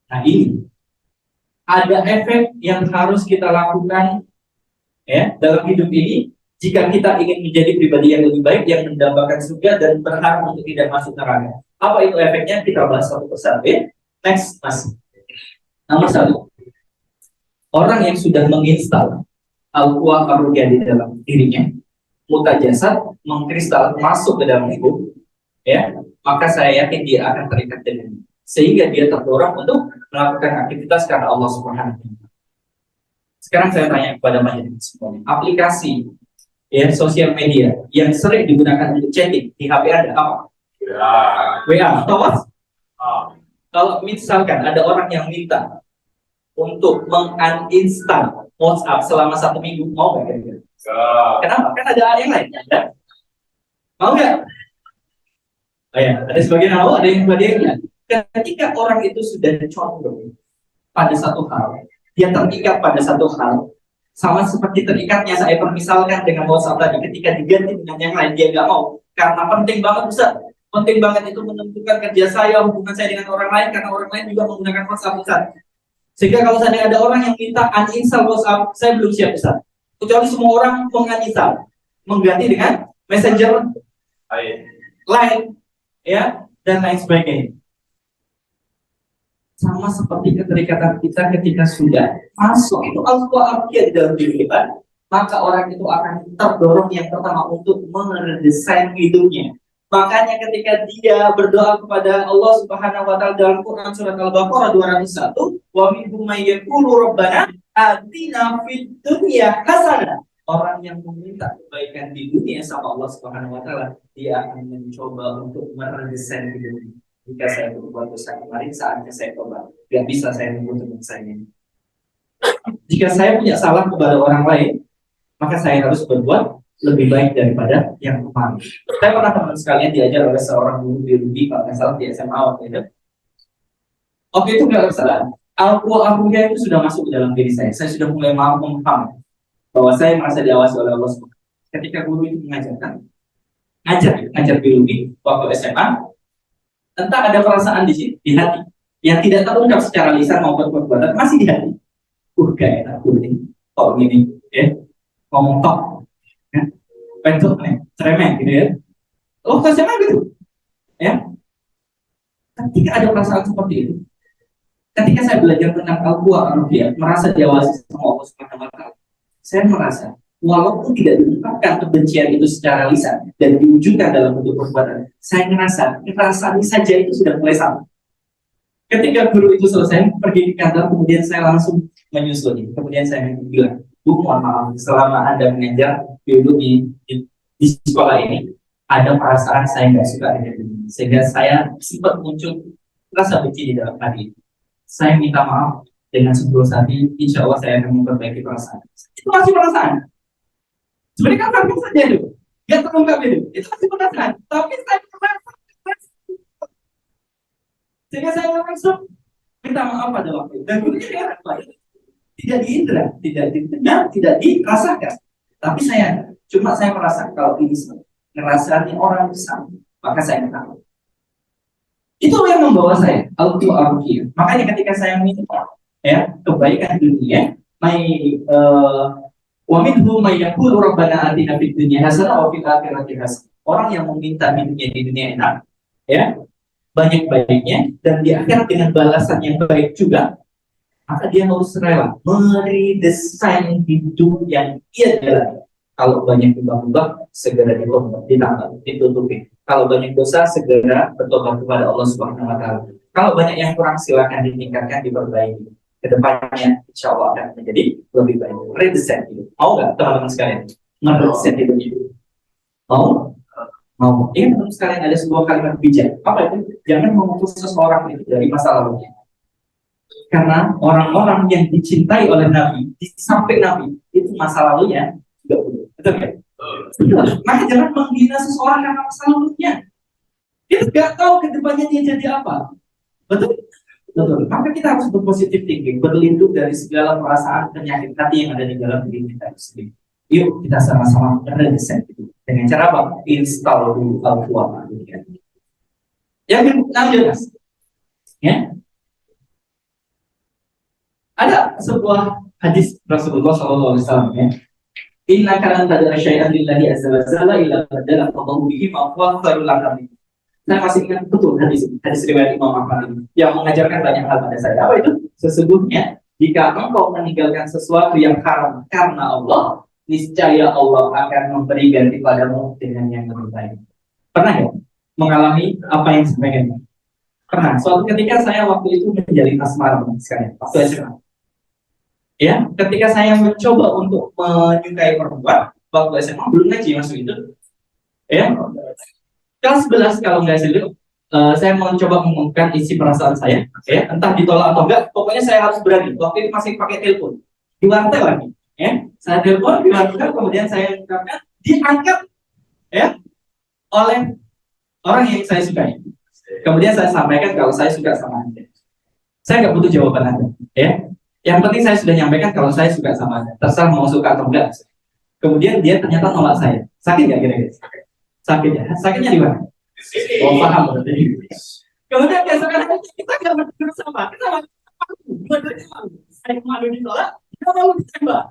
Nah, ini ada efek yang harus kita lakukan, ya, dalam hidup ini jika kita ingin menjadi pribadi yang lebih baik, yang mendambakan surga dan berharap untuk tidak masuk neraka. Apa itu efeknya? Kita bahas satu persatu, ya. Next, Mas. Nomor 1. Orang yang sudah menginstal al-quwwah ar-ruhiyah di dalam dirinya, mutajasad, mengkristal masuk ke dalam hidup, ya, maka saya yakin dia akan terikat dengan, sehingga dia terdorong untuk melakukan aktivitas karena Allah Subhanahu wa taala. Sekarang saya tanya kepada majelis semuanya, aplikasi, ya, sosial media yang sering digunakan untuk chatting di HP Anda apa? WA atau what? Kalau misalkan ada orang yang minta untuk menguninstall WhatsApp selama 1 minggu, mau nggak kira-kira? Kenapa? Kan ada hal yang lain, ya? Mau nggak? Oh ya, ada sebagian mau, ada yang sebagian. Ketika orang itu sudah condong pada satu hal, dia terikat pada satu hal, sama seperti terikatnya saya permisalkan dengan WhatsApp tadi, ketika diganti dengan yang lain dia nggak mau, karena penting banget Ustaz. Penting banget itu menentukan kerja saya, hubungan saya dengan orang lain, karena orang lain juga menggunakan WhatsApp Ustaz. Sehingga kalau seandainya ada orang yang minta uninstall WhatsApp, saya belum siap Ustaz. Kecuali semua orang menguninstall, mengganti dengan Messenger, Line, ya, dan lain sebagainya. Sama seperti keterikatan kita ketika sudah masuk itu al-Qur'an di dalam diri kita, maka orang itu akan terdorong yang pertama untuk meredesain hidupnya. Makanya ketika dia berdoa kepada Allah Subhanahu wa taala dalam Quran surat Al-Baqarah 201, wa minhum may yaqulu rabbana atina fid dunya hasanah. Orang yang meminta kebaikan di dunia sama Allah Subhanahu wa taala, dia akan mencoba untuk meredesain hidupnya. Jika saya berbuat dosa kemarin, saatnya saya tobat. Gak bisa saya nunggu teman saya. Jika saya punya salah kepada orang lain, maka saya harus berbuat lebih baik daripada yang kemarin. Saya pernah teman sekalian diajar oleh seorang guru biologi kalau nggak salah di SMA waktu itu. Oke, itu nggak salah. Al-Qur'an itu sudah masuk ke dalam diri saya. Saya sudah mulai memahami bahwa saya merasa diawasi oleh Allah. Ketika guru itu mengajarkan, ngajar biologi waktu SMA, entah ada perasaan di sini, di hati, yang tidak terungkap secara lisan maupun perbuatan, masih di hati. Gak enak guru ini, kok gini, ya, ngomong tok, ya, pentuk nih, ceremeh gitu ya. Oh, SMA gitu, ya. Ketika ada perasaan seperti itu, ketika saya belajar tentang Al-Qur'an, merasa diawasi sama Allah Subhanahu wa taala, saya merasa walaupun tidak diungkapkan kebencian itu secara lisan dan diwujudkan dalam bentuk perbuatan, saya merasa perasaan saja itu sudah mulai sama. Ketika guru itu selesai pergi ke kantor, kemudian saya langsung menyusuli. Kemudian saya bilang, Bu, mohon maaf, selama Anda mengajar biologi di sekolah ini, ada perasaan saya nggak suka dengan ini, sehingga saya sempat muncul rasa benci di dalam hati. Saya minta maaf dengan setulus hati, insya Allah saya akan memperbaiki perasaan. Itu masih perasaan. Sebenarnya kan sampai saja itu, nggak terungkap itu masih perasaan. Tapi saya merasa, sehingga saya langsung minta maaf pada waktu itu. Dan gurunya dengan baik, tidak diindra, tidak didengar, tidak dirasakan. Tapi saya merasa kalau ini ngerasanya orang besar, maka saya minta maaf. Itu yang membawa saya Al-Qur'an. Makanya ketika saya minta ya kebaikan dunia, wa minhum may yaqulu rabbana atina fid dunya hasanah wa fil akhirati hasanah. Orang yang meminta hidupnya di dunia enak, ya, banyak-baiknya dan di akhirat dengan balasan yang baik juga, maka dia harus rela meredesain hidup yang ia jalani. Kalau banyak ubah-ubah, segera ditambah, ditutupi. Kalau banyak dosa, segera bertobat kepada Allah Subhanahu wa taala. Kalau banyak yang kurang, silakan ditingkatkan, diperbaiki. Kedepannya, insya Allah akan menjadi lebih baik. Redesain hidup. Mau nggak teman-teman sekalian? Meredesain hidup itu. Mau? Mau. Ini teman-teman sekalian ada sebuah kalimat bijak. Apa itu? Jangan memutus seseorang itu dari masa lalunya. Karena orang-orang yang dicintai oleh Nabi, di samping Nabi, itu masa lalunya juga buruk. Betul kan? Betul. Maka jangan menghina seseorang karena masa lalunya. Dia nggak tahu kedepannya dia jadi apa. Betul? Betul. Maka kita harus berpositif thinking, berlindung dari segala perasaan penyakit hati yang ada di dalam diri kita sendiri. Yuk kita sama-sama redesain itu. Dengan cara apa? Install dulu Al-Qur'an. Yang lanjut, ya. Ada sebuah hadis Rasulullah SAW, ya. Inna kalan tadara syai'an lillahi azza wa jalla illa badala qadahu bihi ma huwa khairul lakum. Saya masih ingat betul hadis riwayat Imam Ahmad ini yang mengajarkan banyak hal pada saya. Apa itu? Sesungguhnya jika engkau meninggalkan sesuatu yang haram karena Allah, niscaya Allah akan memberi ganti padamu dengan yang lebih baik. Pernah ya mengalami apa yang sebenarnya? Pernah. Suatu ketika saya waktu itu menjalin asmara sekalian waktu SMA. Ya, ketika saya mencoba untuk menyukai perempuan waktu SMA, belum ngaji masuk itu. Ya, kelas 11 kalau nggak salah, saya mencoba mengungkapkan isi perasaan saya, ya, entah ditolak atau enggak, pokoknya saya harus berani. Waktu itu masih pakai telepon, diwartel lagi, ya, saya telepon, diwartel, kemudian saya ungkapkan, diangkat, ya, oleh orang yang saya sukai. Kemudian saya sampaikan kalau saya suka sama Anda. Saya nggak butuh jawaban Anda, ya. Yang penting saya sudah nyampaikan kalau saya suka sama Anda. Terserah mau suka atau enggak. Kemudian dia ternyata nolak saya. Sakit nggak kira-kira? Sakit ya. Sakitnya di mana? Oh, paham berarti. Kemudian keesokan hari kita nggak berdua sama. Kenapa? Dua-duanya malu. Saya malu ditolak, dia malu ditembak.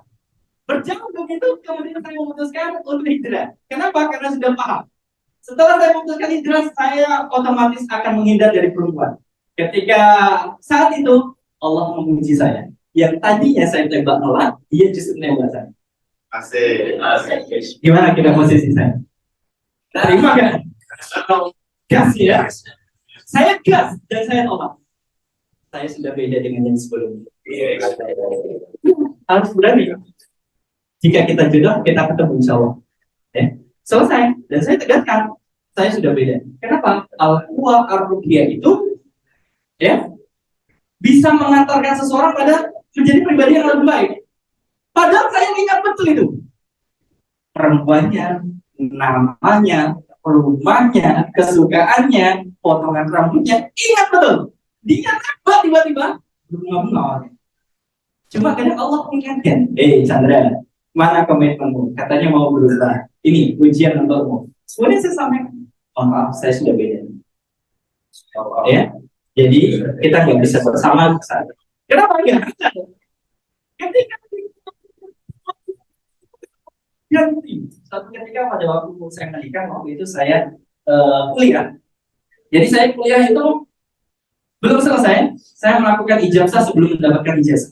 Berjauh begitu, kemudian saya memutuskan untuk hijrah. Kenapa? Karena sudah paham. Setelah saya memutuskan hijrah, saya otomatis akan menghindar dari perempuan. Ketika saat itu, Allah menguji saya. Yang tadinya saya tembak nolak, dia justru nembak saya. Asik. Gimana kira posisi saya? Terima kan? Gas ya. Saya gas dan saya tolak. Saya sudah beda dengan yang sebelumnya. Harus berani. Jika kita jodoh, kita ketemu insya Allah. Ya. Selesai. Dan saya tegaskan, saya sudah beda. Kenapa? Al-Quwa Ar-Ruqyah itu ya bisa mengantarkan seseorang pada menjadi pribadi yang lebih baik. Padahal saya ingat betul itu. Perempuannya, namanya, rumahnya, kesukaannya, potongan rambutnya, ingat betul. Dia nembak tiba-tiba bunga-bunga. Cuma kadang Allah ingatkan, Chandra, mana komitmenmu? Katanya mau berubah. Ini ujian untukmu. Sebenarnya saya sampaikan, maaf, saya sudah beda. Ya, jadi kita nggak bisa bersama. Kenapa nggak? Ketika ganti. Satu ketika pada waktu saya menikah, waktu itu saya kuliah. Jadi saya kuliah itu belum selesai, saya melakukan ijazah sebelum mendapatkan ijazah.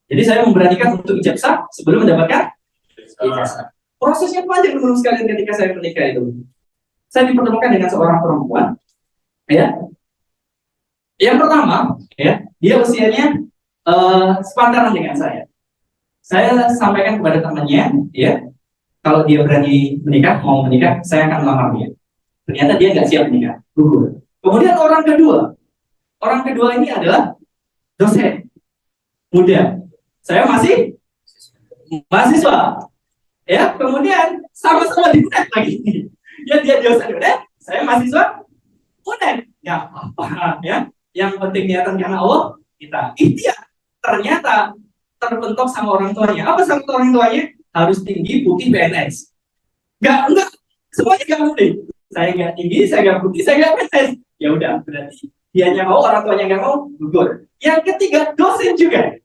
Jadi saya memberanikan untuk ijazah sebelum mendapatkan ijazah. Prosesnya panjang menurut sekalian ketika saya menikah itu. Saya dipertemukan dengan seorang perempuan, ya. Yang pertama, ya, dia usianya sepantaran dengan saya. Saya sampaikan kepada temannya, ya, kalau dia berani menikah, mau menikah, saya akan melamar dia. Ternyata dia nggak siap menikah, gugur. Kemudian orang kedua ini adalah dosen muda. Saya masih mahasiswa, ya. Kemudian sama-sama di UNED lagi. Ya dia dosen UNED, saya mahasiswa UNED. Ya apa, ya. Yang penting niatan karena Allah kita. Ikhtiar. Ternyata terbentuk sama orang tuanya. Apa sama orang tuanya? Harus tinggi, putih, PNS. Enggak, semuanya enggak putih. Saya enggak tinggi, saya enggak putih, saya enggak PNS. Ya udah, berarti dianya mau, orang tuanya enggak mau, gugur. Yang ketiga, dosen juga.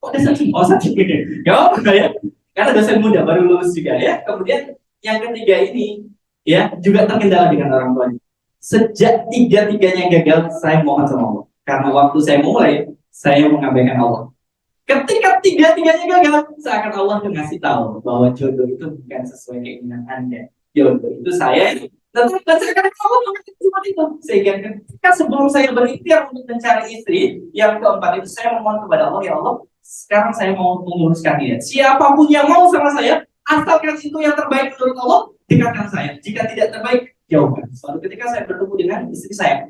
Kok dosen? Oh, satu juga. Enggak apa-apa ya. Karena dosen muda, baru lulus juga ya. Kemudian yang ketiga ini, ya, juga terkendala dengan orang tuanya. Sejak tiga-tiganya gagal, saya mohon sama Allah. Karena waktu saya mulai, saya mengabaikan Allah. Ketika tiga-tiganya gagal, seakan Allah ngasih tahu bahwa jodoh itu bukan sesuai keinginan Anda. Jodoh itu saya. Tetapi seakan Allah mengerti seperti itu. Sehingga ketika sebelum saya berikhtiar untuk mencari istri, yang keempat itu saya memohon kepada Allah, ya Allah, sekarang saya mau menguruskan dia. Siapapun yang mau sama saya, asalkan itu yang terbaik menurut Allah, dekatkan saya. Jika tidak terbaik, jauhkan. Suatu ketika saya bertemu dengan istri saya,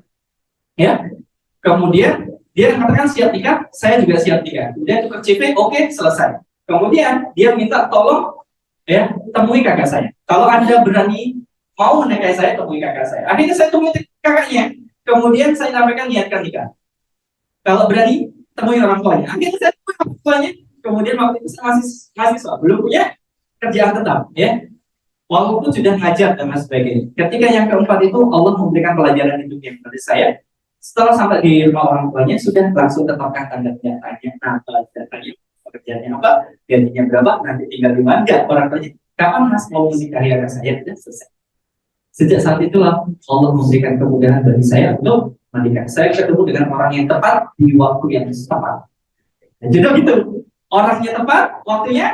ya. Kemudian dia mengatakan siap nikah, saya juga siap nikah. Kemudian tukar CV, oke, selesai. Kemudian dia minta tolong, ya, temui kakak saya. Kalau Anda berani mau menikahi saya, temui kakak saya. Akhirnya saya temui kakaknya. Kemudian saya sampaikan niatkan nikah. Kalau berani, temui orang tuanya. Akhirnya saya temui orang tuanya. Kemudian waktu itu saya masih mahasiswa, belum punya kerjaan tetap, ya. Walaupun sudah ngajar dan sebagainya. Ketika yang keempat itu Allah memberikan pelajaran hidup yang kepada saya. Setelah sampai di rumah orang tuanya, sudah langsung tetapkan tanda nyatanya, apa datanya, pekerjaannya apa, gajinya berapa, nanti tinggal di mana. Enggak, orang tuanya, kapan Mas mau menikahi anak saya? Sudah selesai. Sejak saat itulah Allah memberikan kemudahan bagi saya untuk menikah. Saya ketemu dengan orang yang tepat di waktu yang tepat. Nah, jodoh gitu, orangnya tepat, waktunya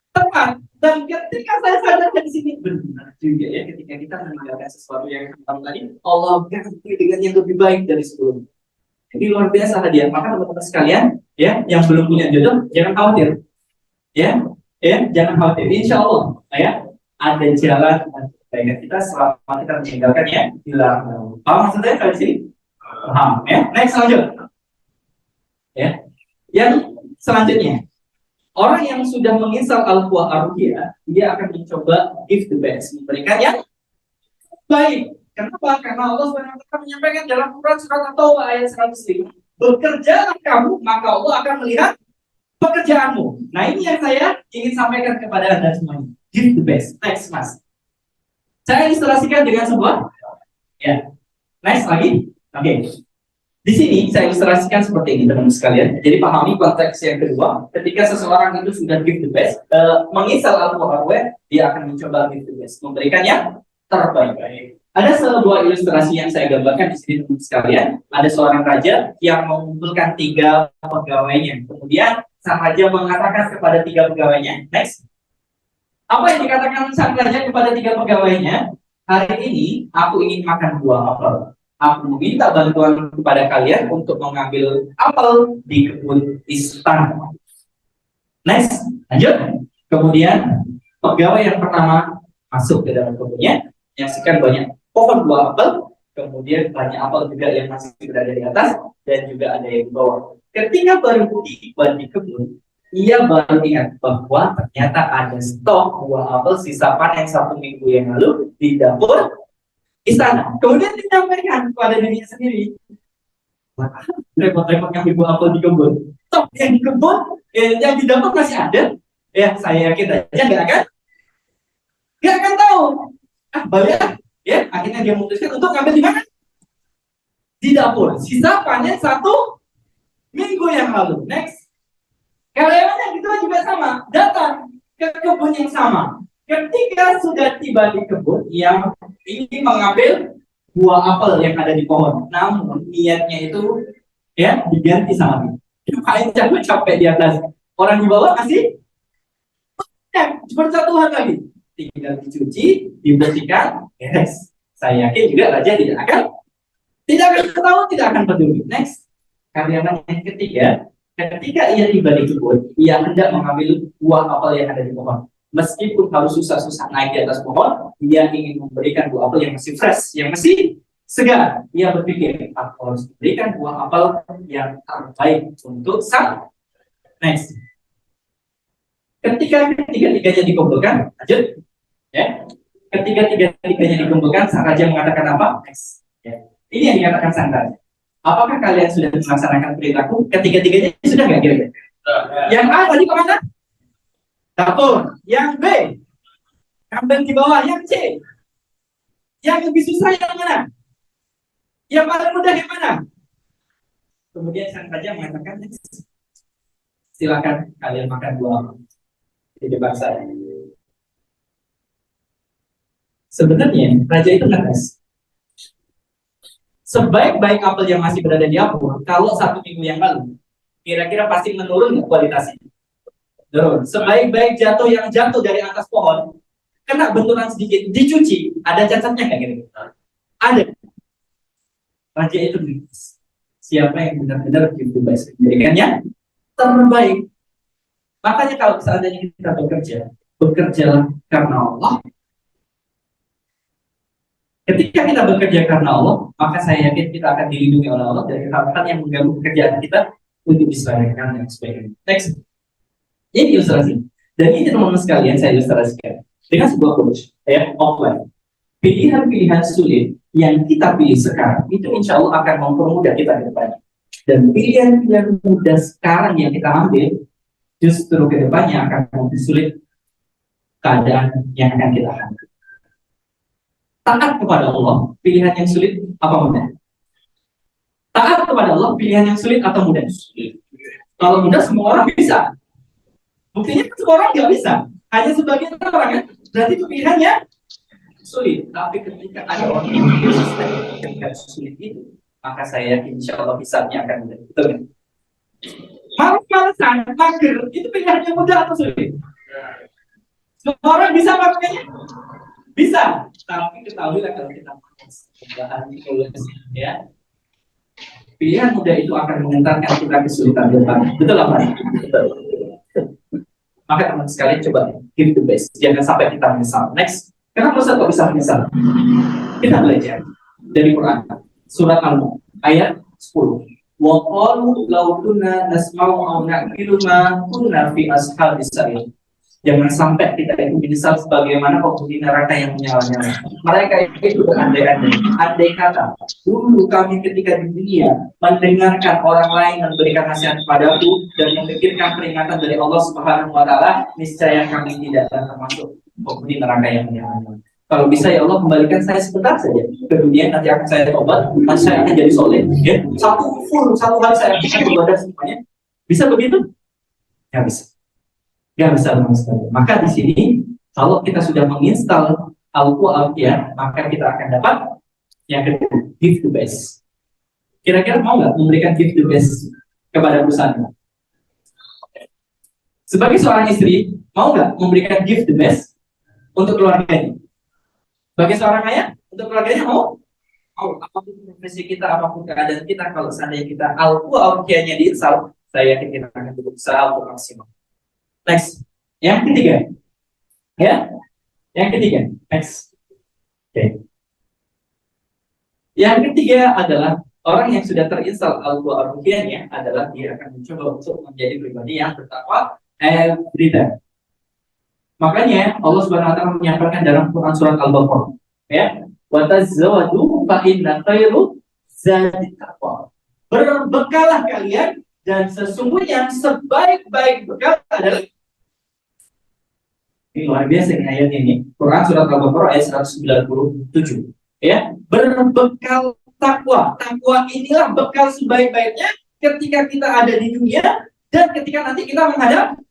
tepat. Dan ketika saya sadar di sini, benar juga ya, ketika kita meninggalkan sesuatu yang pertama tadi, Allah ganti dengan yang lebih baik dari sebelumnya. Ini luar biasa hadiah. Maka teman-teman sekalian, ya, yang belum punya jodoh, jangan khawatir, ya, jangan khawatir. Insya Allah, ya, ada jalan kebaikan kita selama kita meninggalkannya. Dilarang. Paham maksudnya dari sini? Paham, ya. Next lanjut, ya. Yang selanjutnya. Orang yang sudah menginstal Al-Quwa Ar-Ruqyah, dia akan mencoba give the best, memberikan yang baik. Kenapa? Karena Allah SWT menyampaikan dalam Quran surat At-Taubah ayat 105, bekerjalah kamu, maka Allah akan melihat pekerjaanmu. Nah, ini yang saya ingin sampaikan kepada Anda semuanya. Give the best. Next, Mas. Saya ilustrasikan dengan sebuah, ya, next lagi. Oke. Di sini saya ilustrasikan seperti ini teman-teman sekalian. Jadi pahami konteks yang kedua. Ketika seseorang itu sudah give the best, mengisal atau hardware, dia akan mencoba give the best, memberikan yang terbaik. Ada sebuah ilustrasi yang saya gambarkan di sini teman-teman sekalian. Ada seorang raja yang mengumpulkan 3 pegawainya. Kemudian sang raja mengatakan kepada 3 pegawainya, next. Apa yang dikatakan sang raja kepada 3 pegawainya? Hari ini aku ingin makan buah apel. Aku meminta bantuan kepada kalian untuk mengambil apel di kebun istana. Next, lanjut. Kemudian pegawai yang pertama masuk ke dalam kebunnya, menyaksikan banyak pohon buah apel, kemudian banyak apel juga yang masih berada di atas dan juga ada yang di bawah. Ketika baru tiba di kebun, ia baru ingat bahwa ternyata ada stok buah apel sisa panen 1 minggu yang lalu di dapur istana. Kemudian disampaikan kepada dirinya sendiri, repot-repot ngambil buah apel di kebun. Stok yang di kebun, yang di dapur masih ada. Ya, saya yakin aja nggak akan tahu. Balik. Ya, akhirnya dia memutuskan untuk ngambil di mana? Di dapur. Sisa panen 1 minggu yang lalu. Next. Karyawannya kita juga sama, datang ke kebun yang sama. Ketika sudah tiba di kebun, yang ingin mengambil buah apel yang ada di pohon, namun niatnya itu ya diganti sama dia. Ngapain capek-capek di atas? Orang di bawah masih berjatuhan lagi. Tinggal dicuci, dibersihkan, beres. Saya yakin juga raja tidak akan tahu, tidak akan peduli. Next, karyawan yang ketiga, ketika ia tiba di kebun, ia hendak mengambil buah apel yang ada di pohon. Meskipun harus susah-susah naik di atas pohon, dia ingin memberikan buah apel yang masih fresh, yang masih segar. Ia berpikir, aku harus memberikan buah apel yang terbaik untuk sang. Next. Ketika tiga-tiganya dikumpulkan, lanjut. Ya. Ketika tiga-tiganya dikumpulkan, sang raja mengatakan apa? Next. Ya. Ini yang dikatakan sang raja. Apakah kalian sudah melaksanakan perintahku? Ketiga-tiganya sudah nggak kira-kira? Yang A tadi kemana? Dapur. Yang B, kambing di bawah. Yang C, yang lebih susah yang mana? Yang paling mudah yang mana? Kemudian sang raja mengatakan, silakan kalian makan buah di depan saya. Sebenarnya raja itu ngetes. Sebaik-baik apel yang masih berada di dapur, kalau 1 minggu yang lalu, kira-kira pasti menurun kualitasnya. Turun. Sebaik-baik yang jatuh dari atas pohon, kena benturan sedikit, dicuci, ada cacatnya nggak kira-kira? Ada. Raja itu siapa yang benar-benar memberikannya terbaik. Makanya kalau seandainya kita bekerjalah karena Allah. Ketika kita bekerja karena Allah, maka saya yakin kita akan dilindungi oleh Allah dari hal-hal yang mengganggu pekerjaan kita untuk diselesaikan dan sebagainya. Next. Ini ilustrasi. Dan ini teman-teman sekalian saya ilustrasikan dengan sebuah quote ya, offline. Pilihan-pilihan sulit yang kita pilih sekarang itu insya Allah akan mempermudah kita ke depannya. Dan pilihan-pilihan mudah sekarang yang kita ambil justru ke depannya akan mempersulit keadaan yang akan kita hadapi. Taat kepada Allah, pilihan yang sulit apa mudah? Taat kepada Allah, pilihan yang sulit atau mudah? Kalau mudah semua orang bisa. Buktinya semua orang nggak bisa. Hanya sebagian orang kan. Berarti itu pilihannya sulit. Tapi ketika ada orang yang konsisten dengan sulit itu, maka saya yakin insya Allah hisabnya akan mudah. Betul kan? Malas-malasan, mager, itu pilihannya mudah atau sulit? Semua orang bisa makanya? Bisa. Tapi ketahuilah kalau kita bahan ya, pilihan mudah itu akan mengantarkan kita kesulitan depan. Betul apa? Betul. Maka teman sekalian coba give the best. Jangan sampai kita menyesal. Next. Kenapa Ustaz kok bisa menyesal? Kita belajar dari Quran. Surat Al-Mulk ayat 10. Wa qalu law kunna nasma'u aw na'qilu ma kunna fi ashabis sa'ir. Jangan sampai kita itu menyesal sebagaimana penghuni neraka yang menyala-nyala. Mereka itu berandai-andai. Andai kata, dulu kami ketika di dunia mendengarkan orang lain memberikan nasihat kepadaku dan memikirkan peringatan dari Allah Subhanahu wa Ta'ala, niscaya kami tidak akan termasuk penghuni neraka yang menyala-nyala. Kalau bisa ya Allah kembalikan saya sebentar saja ke dunia, nanti akan saya tobat, nanti saya akan jadi soleh. Ya, satu hari saya akan beribadah semuanya. Bisa begitu? Nggak bisa. Nggak bisa sama sekali. Maka di sini kalau kita sudah menginstal Al-Quran, ya, maka kita akan dapat yang kedua, give the best. Kira-kira mau nggak memberikan give the best kepada perusahaan? Sebagai seorang istri, mau nggak memberikan give the best untuk keluarganya? Sebagai seorang ayah, untuk keluarganya mau? Mau. Apapun profesi kita, apapun keadaan kita, kalau seandainya kita Al-Qurannya diinstal, saya yakin kita akan berusaha untuk maksimal. Next, yang ketiga, ya, yang ketiga, next. Oke. Yang ketiga adalah orang yang sudah terinstal Al-Qurannya adalah dia akan mencoba untuk menjadi pribadi yang bertakwa every time. Makanya Allah Subhanahu wa taala menyampaikan dalam Quran surat Al-Baqarah, ya, wa tazawwadu fa inna khairu zadi taqwa. Berbekalah kalian dan sesungguhnya sebaik-baik bekal adalah, ini luar biasa ini ayat ini. Quran surat Al-Baqarah ayat 197. Ya, berbekal takwa. Takwa inilah bekal sebaik-baiknya ketika kita ada di dunia dan ketika nanti kita menghadap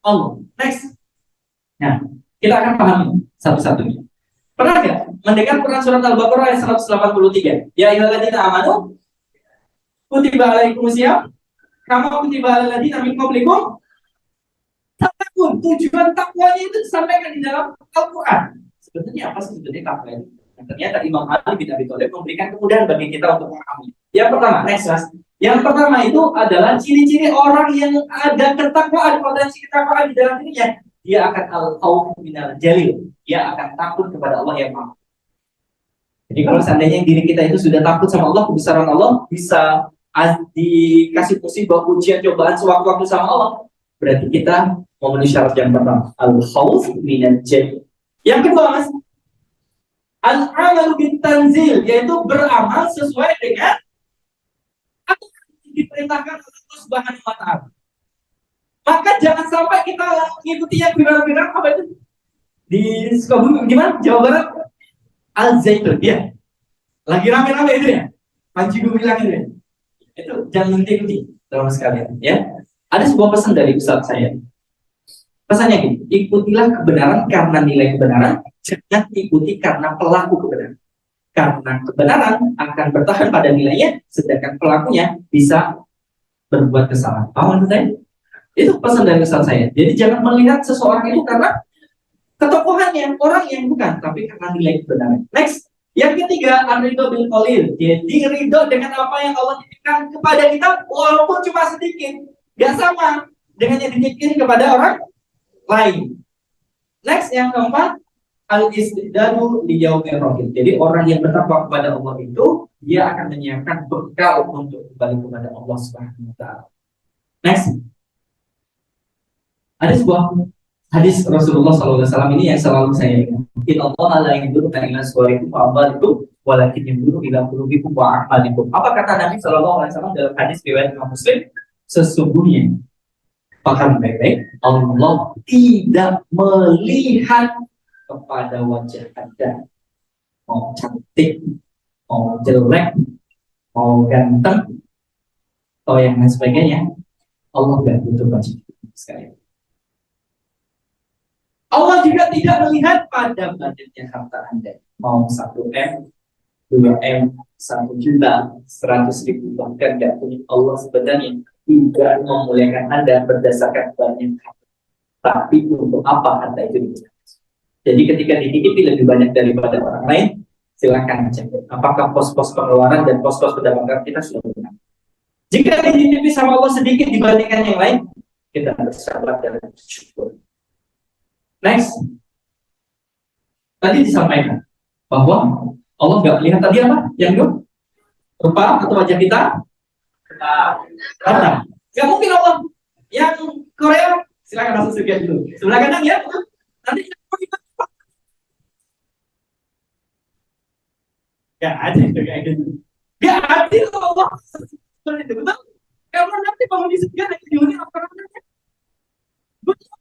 Allah. Next. Nah, kita akan pahami satu-satunya. Pernah nggak mendengar Quran surat Al-Baqarah ayat 183? Ya ayyuhalladzina amanu kutiba alaikumusiyam kama kutiba alal ladzina min qablikum tattaqun. Tujuan takwanya itu disampaikan di dalam Al-Quran. Sebetulnya apa sih sebetulnya takwa itu? Nah, ternyata Imam Ali bin Abi Thalib memberikan kemudahan bagi kita untuk memahami. Yang pertama, next mas. Yang pertama itu adalah ciri-ciri orang yang ada ketakwaan, potensi ketakwaan di dalam dirinya. Dia akan al-khawf minal jalil. Dia akan takut kepada Allah yang Maha. Jadi kalau seandainya diri kita itu sudah takut sama Allah, kebesaran Allah, bisa dikasih musibah, ujian, cobaan sewaktu-waktu sama Allah, berarti kita memenuhi syarat yang pertama, al-khawf minal jalil. Yang kedua mas, al-amalu bitanzil, yaitu beramal sesuai dengan apa yang diperintahkan oleh Allah Subhanahu wa taala. Maka jangan sampai kita mengikuti yang viral-viral apa itu di Sukabumi, gimana? Jawa Barat, Al-Zaitun, ya. Lagi rame-rame itu ya. Panji Gumilang itu ya. Itu jangan ikuti, teman sekalian, ya. Ada sebuah pesan dari Ustaz saya. Pesannya gini, ikutilah kebenaran karena nilai kebenaran, jangan ikuti karena pelaku kebenaran. Karena kebenaran akan bertahan pada nilainya, sedangkan pelakunya bisa berbuat kesalahan. Paham saya? Itu pesan dari Ustaz saya. Jadi jangan melihat seseorang itu karena ketokohannya, orang yang bukan, tapi karena nilai kebenaran. Next, yang ketiga, ar-ridho bil qalil. Jadi ridho dengan apa yang Allah titipkan kepada kita, walaupun cuma sedikit, gak sama dengan yang dititipkan kepada orang lain. Next, yang keempat, al-istidadu li yaumir rahim. Jadi orang yang bertakwa kepada Allah itu, dia akan menyiapkan bekal untuk kembali kepada Allah Subhanahu wa taala. Next. Ada sebuah hadis Rasulullah SAW ini yang selalu saya ingat. Inna Allah la yanzuru ila suwarikum wa amwalikum walakin yanzuru ila qulubikum wa a'malikum. Apa kata Nabi SAW dalam hadis riwayat Imam Muslim? Sesungguhnya, paham baik-baik, Allah tidak melihat kepada wajah Anda, mau cantik, mau jelek, mau ganteng, atau yang lain sebagainya. Allah tidak butuh wajah sekali. Allah juga tidak melihat pada budgetnya harta Anda, mau 1M, 2M, 1 juta, 100.000, bahkan tidak punya. Allah sebenarnya tidak memuliakan Anda berdasarkan banyak harta, tapi untuk apa harta itu digunakan. Jadi ketika dititipi lebih banyak daripada orang lain, silakan cek apakah pos-pos pengeluaran dan pos-pos pendapatan kita sudah benar. Jika dititipi sama Allah sedikit dibandingkan yang lain, kita bersabar dan bersyukur. Next, tadi disampaikan bahwa Allah nggak melihat tadi apa? Yang itu rupa atau wajah kita? Harta. Nggak mungkin Allah yang Korea, silakan masuk surga dulu. Sebelah kanan ya, nanti kita nggak adil kayak gitu. Nggak adil Allah seperti itu, betul? Karena nanti bangun di surga dan dihuni apa-apa. Betul.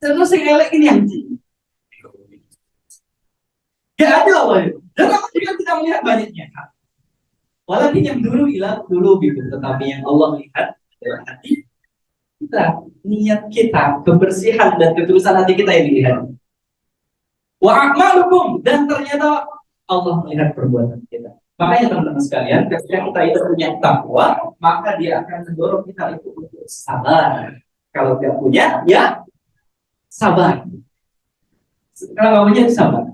Terus yang elek ini anjing. Gak ada Allah itu. Dan Allah juga tidak melihat banyaknya. Walaupun yang dulu hilang dulu gitu, tetapi yang Allah lihat adalah hati kita, niat kita, kebersihan dan ketulusan hati kita yang dilihat. Wa a'malukum, dan ternyata Allah melihat perbuatan kita. Makanya teman-teman sekalian, ketika kita itu punya takwa, maka dia akan mendorong kita itu untuk sabar. Kalau tidak punya, ya sabar. Kalau nggak punya, sabar.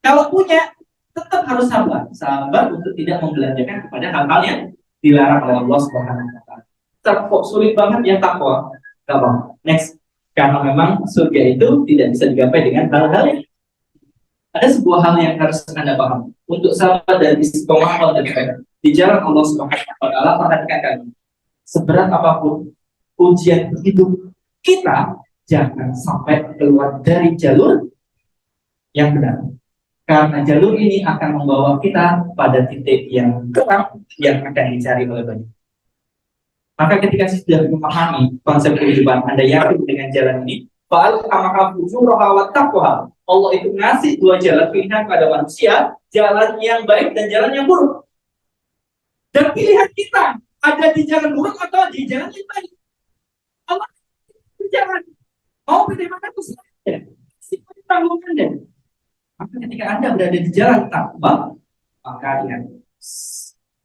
Kalau punya, tetap harus sabar. Sabar untuk tidak membelanjakan kepada hal-hal yang dilarang oleh Allah Subhanahu wa taala. Kok sulit banget ya takwa? Gak apa. Next. Karena memang surga itu tidak bisa digapai dengan hal-hal yang ada sebuah hal yang harus Anda paham. Untuk sahabat dan istiqomah dan di jalan Allah Subhanahu wa taala, perhatikan kami. Seberat apapun ujian hidup kita, jangan sampai keluar dari jalur yang benar. Karena jalur ini akan membawa kita pada titik yang kurang yang akan dicari oleh banyak. Maka ketika sudah memahami konsep kehidupan, Anda yakin dengan jalan ini, Allah itu ngasih dua jalan pilihan pada manusia, jalan yang baik dan jalan yang buruk. Dan pilihan kita ada di jalan buruk atau di jalan yang baik. Allah jalan mau pilih mana terserah, siapa tanggungan deh. Maka ketika Anda berada di jalan takwa, maka ingat,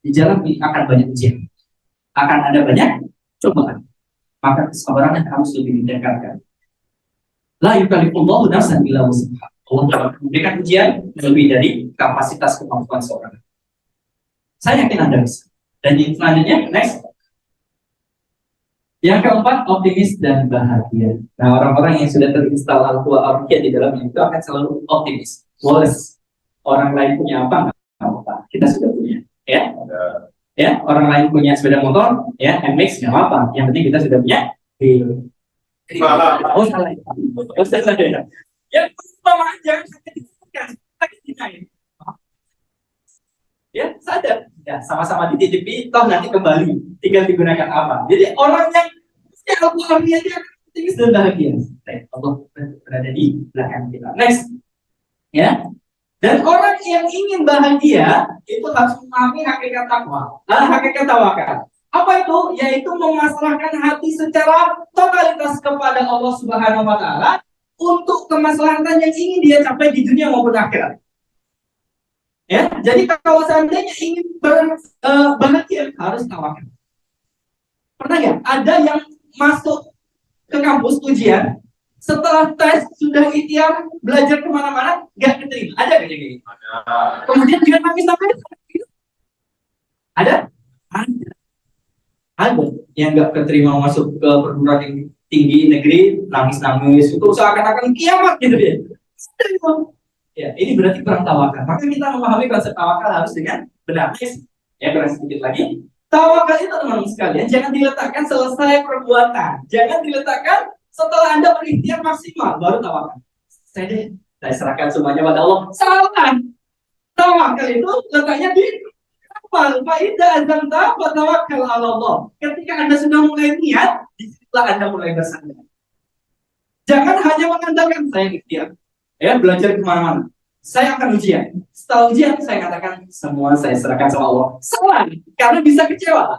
di jalan ini akan banyak ujian, akan ada banyak cobaan. Maka kesabaran yang harus lebih ditingkatkan. La yukallifullahu nafsan illa wus'aha. Allah telah memberikan ujian lebih dari kapasitas kemampuan seorang. Saya yakin Anda bisa. Dan yang selanjutnya, next. Yang keempat, optimis dan bahagia. Nah, orang-orang yang sudah terinstal Al-Quran di dalamnya itu akan selalu optimis. Wallace, orang lain punya apa? Nggak apa-apa. Kita sudah punya. Ya, orang lain punya sepeda motor, ya, MX, nggak apa-apa. Yang penting kita sudah punya. Oh, salah. Oh, salah ya. Ya, sama aja. Sakit dinaik. Ya, sadar. Ya, sama-sama dititipi, toh nanti kembali. Tinggal digunakan apa. Jadi orang yang punya Al-Quran dia optimis dan bahagia. Allah berada di belakang kita. Next. Ya. Dan orang yang ingin bahagia itu harus memahami hakikat takwa, hakikat tawakal. Apa itu? Yaitu memasrahkan hati secara totalitas kepada Allah Subhanahu wa taala untuk kemaslahatan yang ingin dia capai di dunia maupun akhirat. Ya, jadi kalau seandainya ingin bahagia harus tawakal. Pernah ya? Ada yang masuk ke kampus ujian, setelah tes sudah ikhtiar belajar kemana-mana nggak keterima, ada nggak kayak gitu? Kemudian dia nangis-nangis, ada yang nggak keterima masuk ke perguruan tinggi negeri, nangis-nangis itu seakan-akan kiamat gitu dia. Ya, ini berarti kurang tawakal. Maka kita memahami konsep tawakal harus dengan benar. Ya, kurang sedikit lagi. Tawakal itu teman-teman sekalian jangan diletakkan selesai perbuatan, jangan diletakkan setelah Anda berikhtiar maksimal baru tawakal. Saya serahkan semuanya pada Allah. Salah. Tawakal itu letaknya di awal. Faidah azamta wa tawakkal 'ala Allah. Ketika Anda sudah mulai niat, disitulah Anda mulai bersandar. Jangan hanya mengandalkan saya ikhtiar. Ya, belajar kemana-mana. Saya akan ujian. Setelah ujian, saya katakan semua saya serahkan sama Allah. Salah, karena bisa kecewa.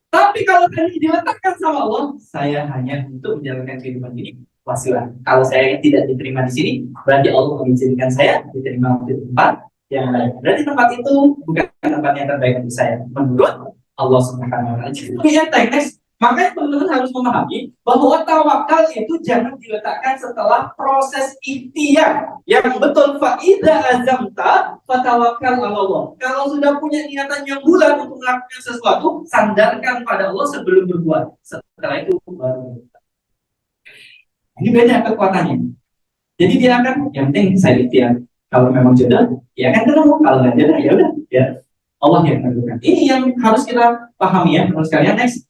Tapi kalau tadi diletakkan sama Allah, saya hanya untuk menjalankan kehidupan ini. Wasilah. Kalau saya tidak diterima di sini, berarti Allah mengizinkan saya diterima di tempat yang lain. Berarti tempat itu bukan tempat yang terbaik untuk saya. Menurut Allah Subhanahu wa taala. Makanya teman-teman harus memahami bahwa tawakal itu jangan diletakkan setelah proses ikhtiar yang betul. Faidah azamta fatawakkal 'ala Allah. Kalau sudah punya niatan yang bulat untuk melakukan sesuatu, sandarkan pada Allah sebelum berbuat. Setelah itu baru. Ini beda kekuatannya. Jadi dia akan, yang penting saya ikhtiar. Kalau memang jodoh, ya akan ketemu. Kalau nggak jodoh, ya udah. Ya Allah yang menentukan. Ini yang harus kita pahami ya, teman sekalian. Next.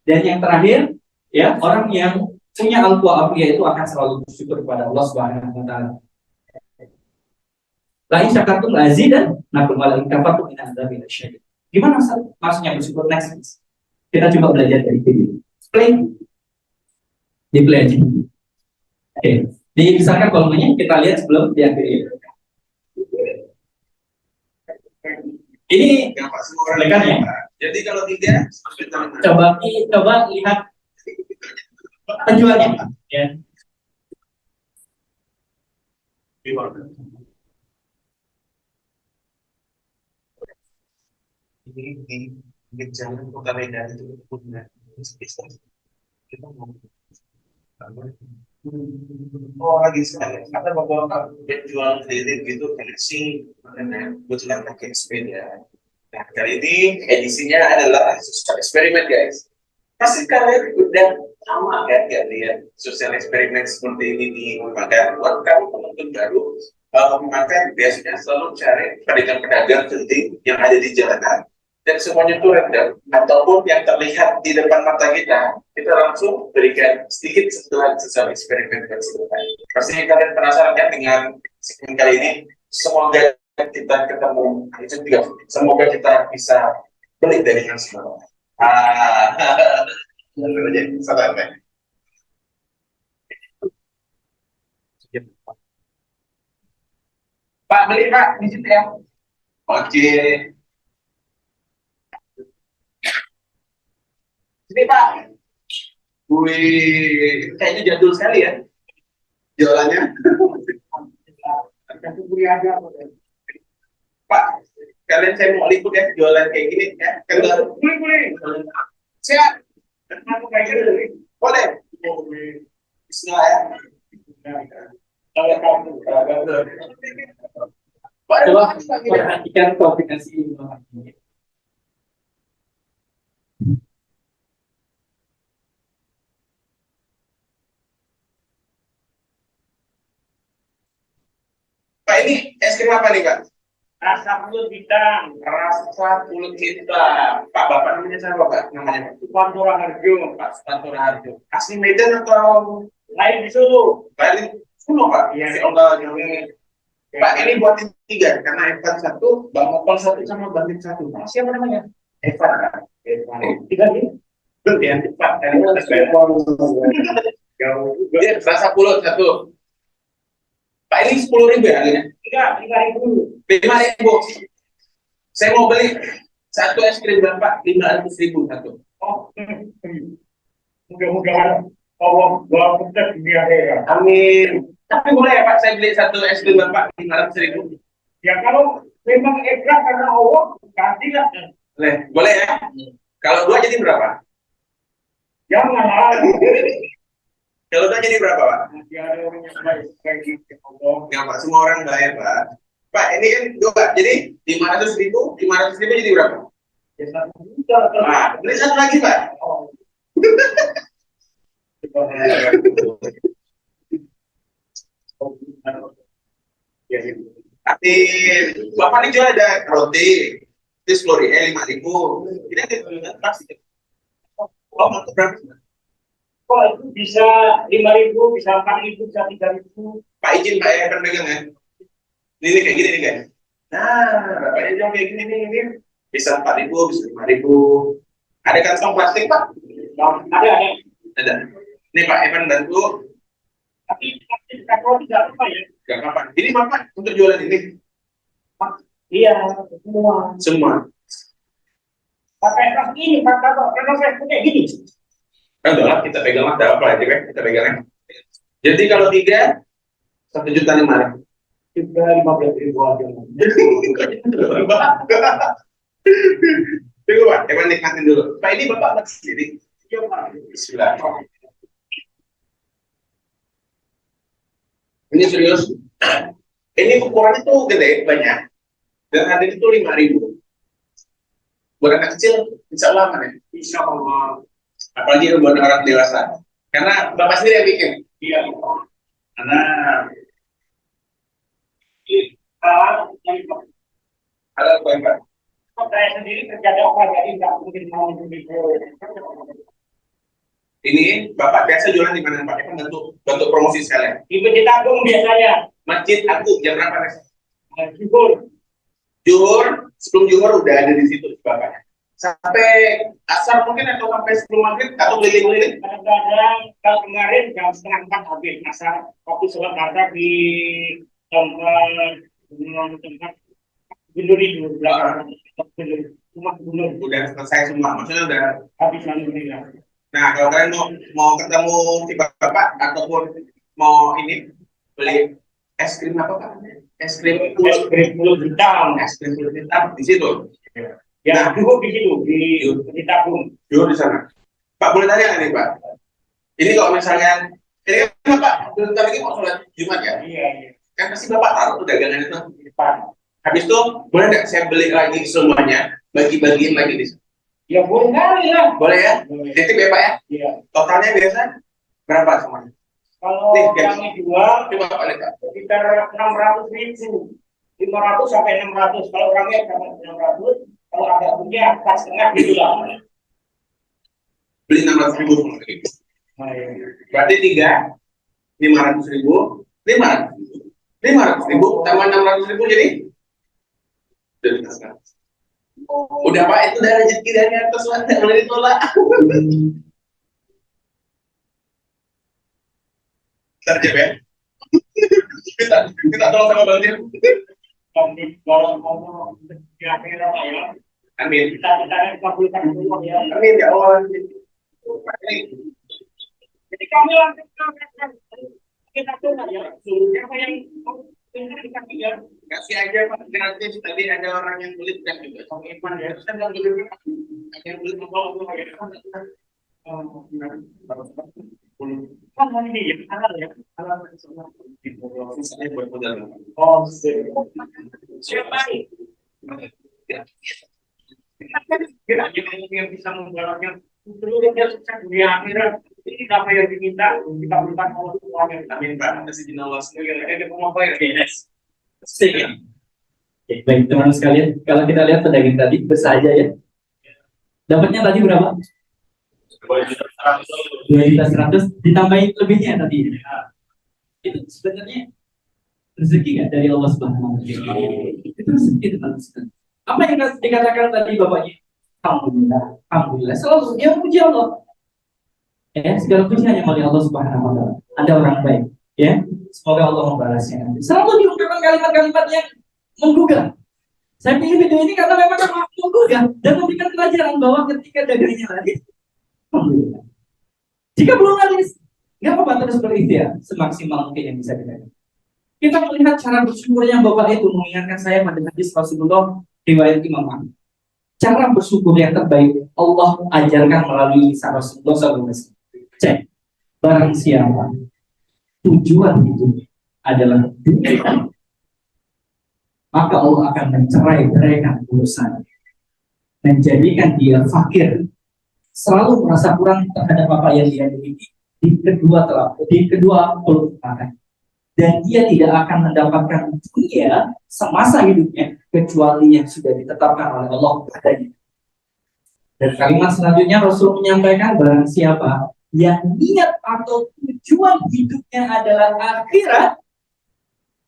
Dan yang terakhir, ya, orang yang punya al-quwa itu akan selalu bersyukur kepada Allah Subhanahu wa taala. La in syakartum la azidan nakum wa la in kafartum inna adzabi lasyadid. Gimana maksudnya bersyukur? Next. Kita coba belajar dari video. Play. Di play aja. Oke. Dibesarkan volumenya, kita lihat sebelum diakhiri. Ini Yang Pak semua orang Lekan ya? Jadi kalau 3 coba lihat penjualnya, ya. Ini jalan kota Medan itu punya kita mau lagi sekali ada beberapa penjual keliling gitu kasih kebetulan pakai sepeda. Nah kali ini edisinya adalah sosial eksperimen guys. Pasti kalian udah sama kan ya lihat sosial eksperimen seperti ini di maka buat kamu penonton baru maka biasanya selalu cari pedagang-pedagang penting yang ada di jalanan dan semuanya itu random ataupun yang terlihat di depan mata kita langsung berikan sedikit sentuhan sosial eksperimen tersebut. Pasti kalian penasaran kan dengan segmen kali ini. Semoga kita ketemu itu juga. Semoga kita bisa beli dari yang semua. Pak beli Pak di situ ya. Oke. Sini Pak. Wih, kayaknya jadul sekali ya jualannya. Pak, kalian saya mau liput ya jualan kayak gini ya. Boleh. Siap. Boleh. Bismillah ya. Coba perhatikan kombinasi ini. Pak ini es krim apa nih Pak? Rasa pulut hitam, Rasa pulut hitam. Pak Bapak namanya siapa Pak? Namanya Supanto Raharjo, Pak Sutanto Raharjo. Asli Medan atau lain di Solo. Bali? Solo Pak. Iya. Si Allah ini. Pak ini buat 3 karena Evan 1, Bang Opal 1 sama Bandit 1. Pak siapa namanya? Evan Pak. Evan. 3 ini. Belum ya? Pak. Dia rasa pulut 1. Pak ini 10.000 ya harganya? 3.000. 5.000. Saya mau beli 1 es krim Bapak 500.000 1. Oh, mudah-mudahan Allah berkah dunia akhirat. Amin. Tapi boleh ya Pak saya beli 1 es krim Bapak 500.000? Ya kalau memang ikhlas karena Allah, gantilah. Boleh ya? Kalau 2 jadi berapa? Jangan. Kalau 2 jadi berapa Pak? Masih ada orang yang baik gitu Allah. Ya Pak, semua orang bayar Pak. Pak ini kan 2, jadi 500.000 jadi berapa? Ya 1 juta. Nah, beli 1 lagi Pak. Oh. Ya, ya. Tapi Bapak ini jual ada roti, itu 5.000. Ini ada pasti. Oh, untuk berapa? Kok itu bisa 5.000, bisa 4.000, bisa 3.000. Pak izin Pak ya pegang ya. Ini kayak gini nih guys. Nah, Bapaknya jual kayak gini nih, ini bisa 4.000, bisa 5.000. Ada kantong plastik Pak? Ada. Ada. Ini Pak Evan bantu. Tapi kalau tidak apa ya? Gak apa-apa. Ini Bapak untuk jualan ini? Iya, semua. Semua. Pakai tas ini, pakai saya pakai gini. Kan udah kita pegang lah, apa aja kan? Kita pegang. Jadi kalau 3, 1.500.000. 15.000 aja. Tunggu Pak, Evan nikmatin dulu. Pak ini Bapak makan sendiri. Iya, Pak. Bismillah. Ini serius. Ini ukurannya tuh gede, banyak. Dan harganya itu 5.000. Buat anak kecil, insya Allah aman ya? Insya Allah. Apalagi buat orang dewasa. Karena Bapak sendiri yang bikin. Iya. Karena ada poin Pak. Saya sendiri kerja dokter, jadi nggak mungkin mau begitu. Ini Bapak biasa jualan di mana Pak? Kan bentuk promosi sekalian. Di Masjid Agung biasanya. Masjid Agung jam berapa Mas? Syukur. Zuhur, sebelum Zuhur udah ada di situ Bapak. sampai asar mungkin atau sampai sebelum maghrib atau keliling-keliling. Kadang-kadang kalau kemarin jam setengah 4 habis asar, waktu sholat asar di tempat gubernur itu belakang rumah gubernur Udah selesai semua, maksudnya udah. habis alhamdulillah. Nah, kalau kalian mau ketemu si bapak ataupun mau ini beli es krim apa Pak? Es krim Es krim pulau hitam, es krim kulit hitam di situ. ya dulu di situ di tabung. Dulu di sana. Pak boleh tanya nggak nih Pak? Ini kalau misalnya ini kan Pak, bentar lagi mau sholat Jumat ya? Iya, iya. Kan pasti Bapak taruh tuh dagangan itu. Di depan. Habis itu boleh nggak saya beli lagi semuanya, bagi-bagiin lagi di sini? Ya boleh kali ya. Boleh ya? Boleh. Titip ya Pak ya? Iya. Totalnya biasa berapa semuanya? Kalau Nih, guys. kami jual Coba Pak lihat Pak. sekitar 600.000, 500 sampai 600. Kalau kami dapat 600, kalau ada punya 4,5 gitu lah. Beli 600.000 semua. Nah, iya. Berarti 500.000, 500.000 tambah 600.000 jadi udah Pak, itu dari rezeki dari atas Pak, nggak boleh ditolak. Ntar Jeb ya. Kita tolong sama Bang Jeb. Tapi kalau mau kira-kira ya, Amin. kita kabulkan dulu ya. Amin ya Allah. Jadi kami langsung kita tuh ya, siapa yang mau kita ya. Kasih aja Pak, gratis. Tadi ada orang yang beli dan juga sama Iman ya. Terus kan yang beli ada yang beli membawa ya. Kan ini ya, halal ya. Halal semua. Misalnya buat modal. Oh, siapa ini? Kita yang bisa membalasnya seluruhnya sukses di akhirat. Ini apa yang diminta, kita berikan Allah semuanya. Amin Pak, kasih izin Allah Semoga ada pemakai. Yes. Oke, baik teman-teman sekalian, kalau kita lihat pedagang tadi bersaja ya. Dapatnya tadi berapa? 2.100.000 ditambahin lebihnya tadi. Itu sebenarnya rezeki nggak dari Allah Subhanahu wa Ta'ala? Itu rezeki teman-teman sekalian. Apa yang dikatakan tadi bapaknya? Alhamdulillah, alhamdulillah. Selalu dia puji Allah. Ya, segala puji hanya milik Allah Subhanahu wa Ta'ala. Anda orang baik, ya. Semoga Allah membalasnya nanti. Selalu diungkapkan kalimat-kalimat yang menggugah. Saya pilih video ini karena memang menggugah dan memberikan pelajaran bahwa ketika dagangnya lagi, alhamdulillah. Jika belum habis, nggak apa-apa, terus berikhtiar semaksimal mungkin yang bisa kita. Kita melihat cara bersyukurnya Bapak itu mengingatkan saya pada hadis Rasulullah riwayat Imam Ahmad. Cara bersyukur yang terbaik Allah ajarkan melalui kisah Rasulullah SAW. Cek, barang siapa tujuan hidupnya adalah dunia, maka Allah akan mencerai-beraikan urusannya, menjadikan dia fakir, selalu merasa kurang terhadap apa yang dia miliki di kedua peluk tangan, dan dia tidak akan mendapatkan dunia semasa hidupnya kecuali yang sudah ditetapkan oleh Allah padanya. Dan kalimat selanjutnya Rasul menyampaikan barang siapa yang niat atau tujuan hidupnya adalah akhirat,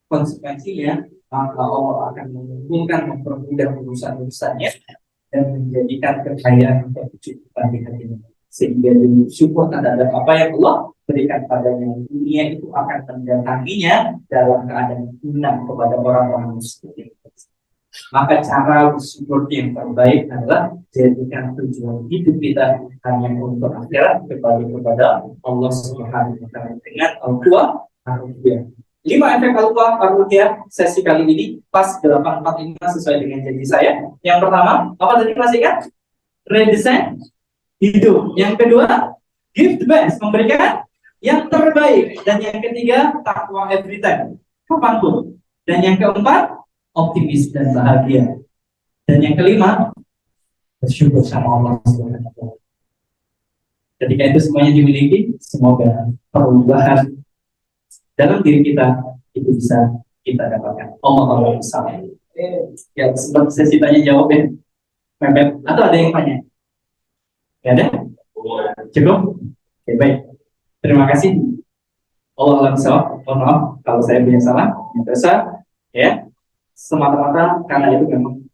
konsekuensinya maka Allah akan mengumpulkan, mempermudah urusan-urusannya dan menjadikan kekayaan dan kecukupan di hatinya, sehingga dia bersyukur terhadap apa yang Allah berikan padanya. Dunia itu akan mendatanginya dalam keadaan hina kepada orang-orang muslim. Maka cara bersyukur yang terbaik adalah jadikan tujuan hidup kita hanya untuk akhirat, kepada Allah Subhanahu wa Ta'ala dengan al-Ruqyah. 5 efek al-Ruqyah sesi kali ini pas 845 sesuai dengan janji saya. Yang pertama, apa tadi Mas ingat? Redesign hidup. Yang kedua, give the best, memberikan yang terbaik. Dan yang ketiga, takwa every time, kapanpun. Dan yang keempat, optimis dan bahagia. Dan yang kelima, bersyukur sama Allah Subhanahu wa Ta'ala. Ketika itu semuanya dimiliki, semoga perubahan dalam diri kita itu bisa kita dapatkan. Allah bersama. Ya, sempat sesi tanya jawab ya, Mepet. Atau ada yang tanya? Ya ada? Cukup? Oke, baik. Terima kasih. Allah bersama. Mohon maaf kalau saya punya salah, yang dosa, ya. Semata-mata karena itu memang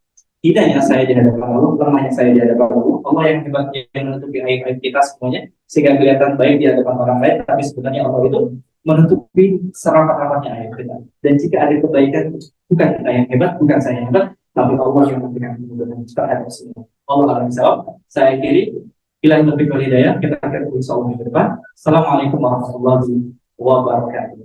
hinanya saya di hadapan Allah, lemahnya saya di hadapan Allah, Allah yang hebat yang menutupi aib-aib kita semuanya, sehingga kelihatan baik di hadapan orang lain, tapi sebenarnya Allah itu menutupi serapat-rapatnya aib kita. Dan jika ada kebaikan, bukan kita yang hebat, bukan saya yang hebat, tapi Allah yang memberikan kemudahan terhadap semua. Allah akan jawab. Saya kiri, bila lebih hidayah, kita akan berusaha ke depan. Assalamualaikum warahmatullahi wabarakatuh.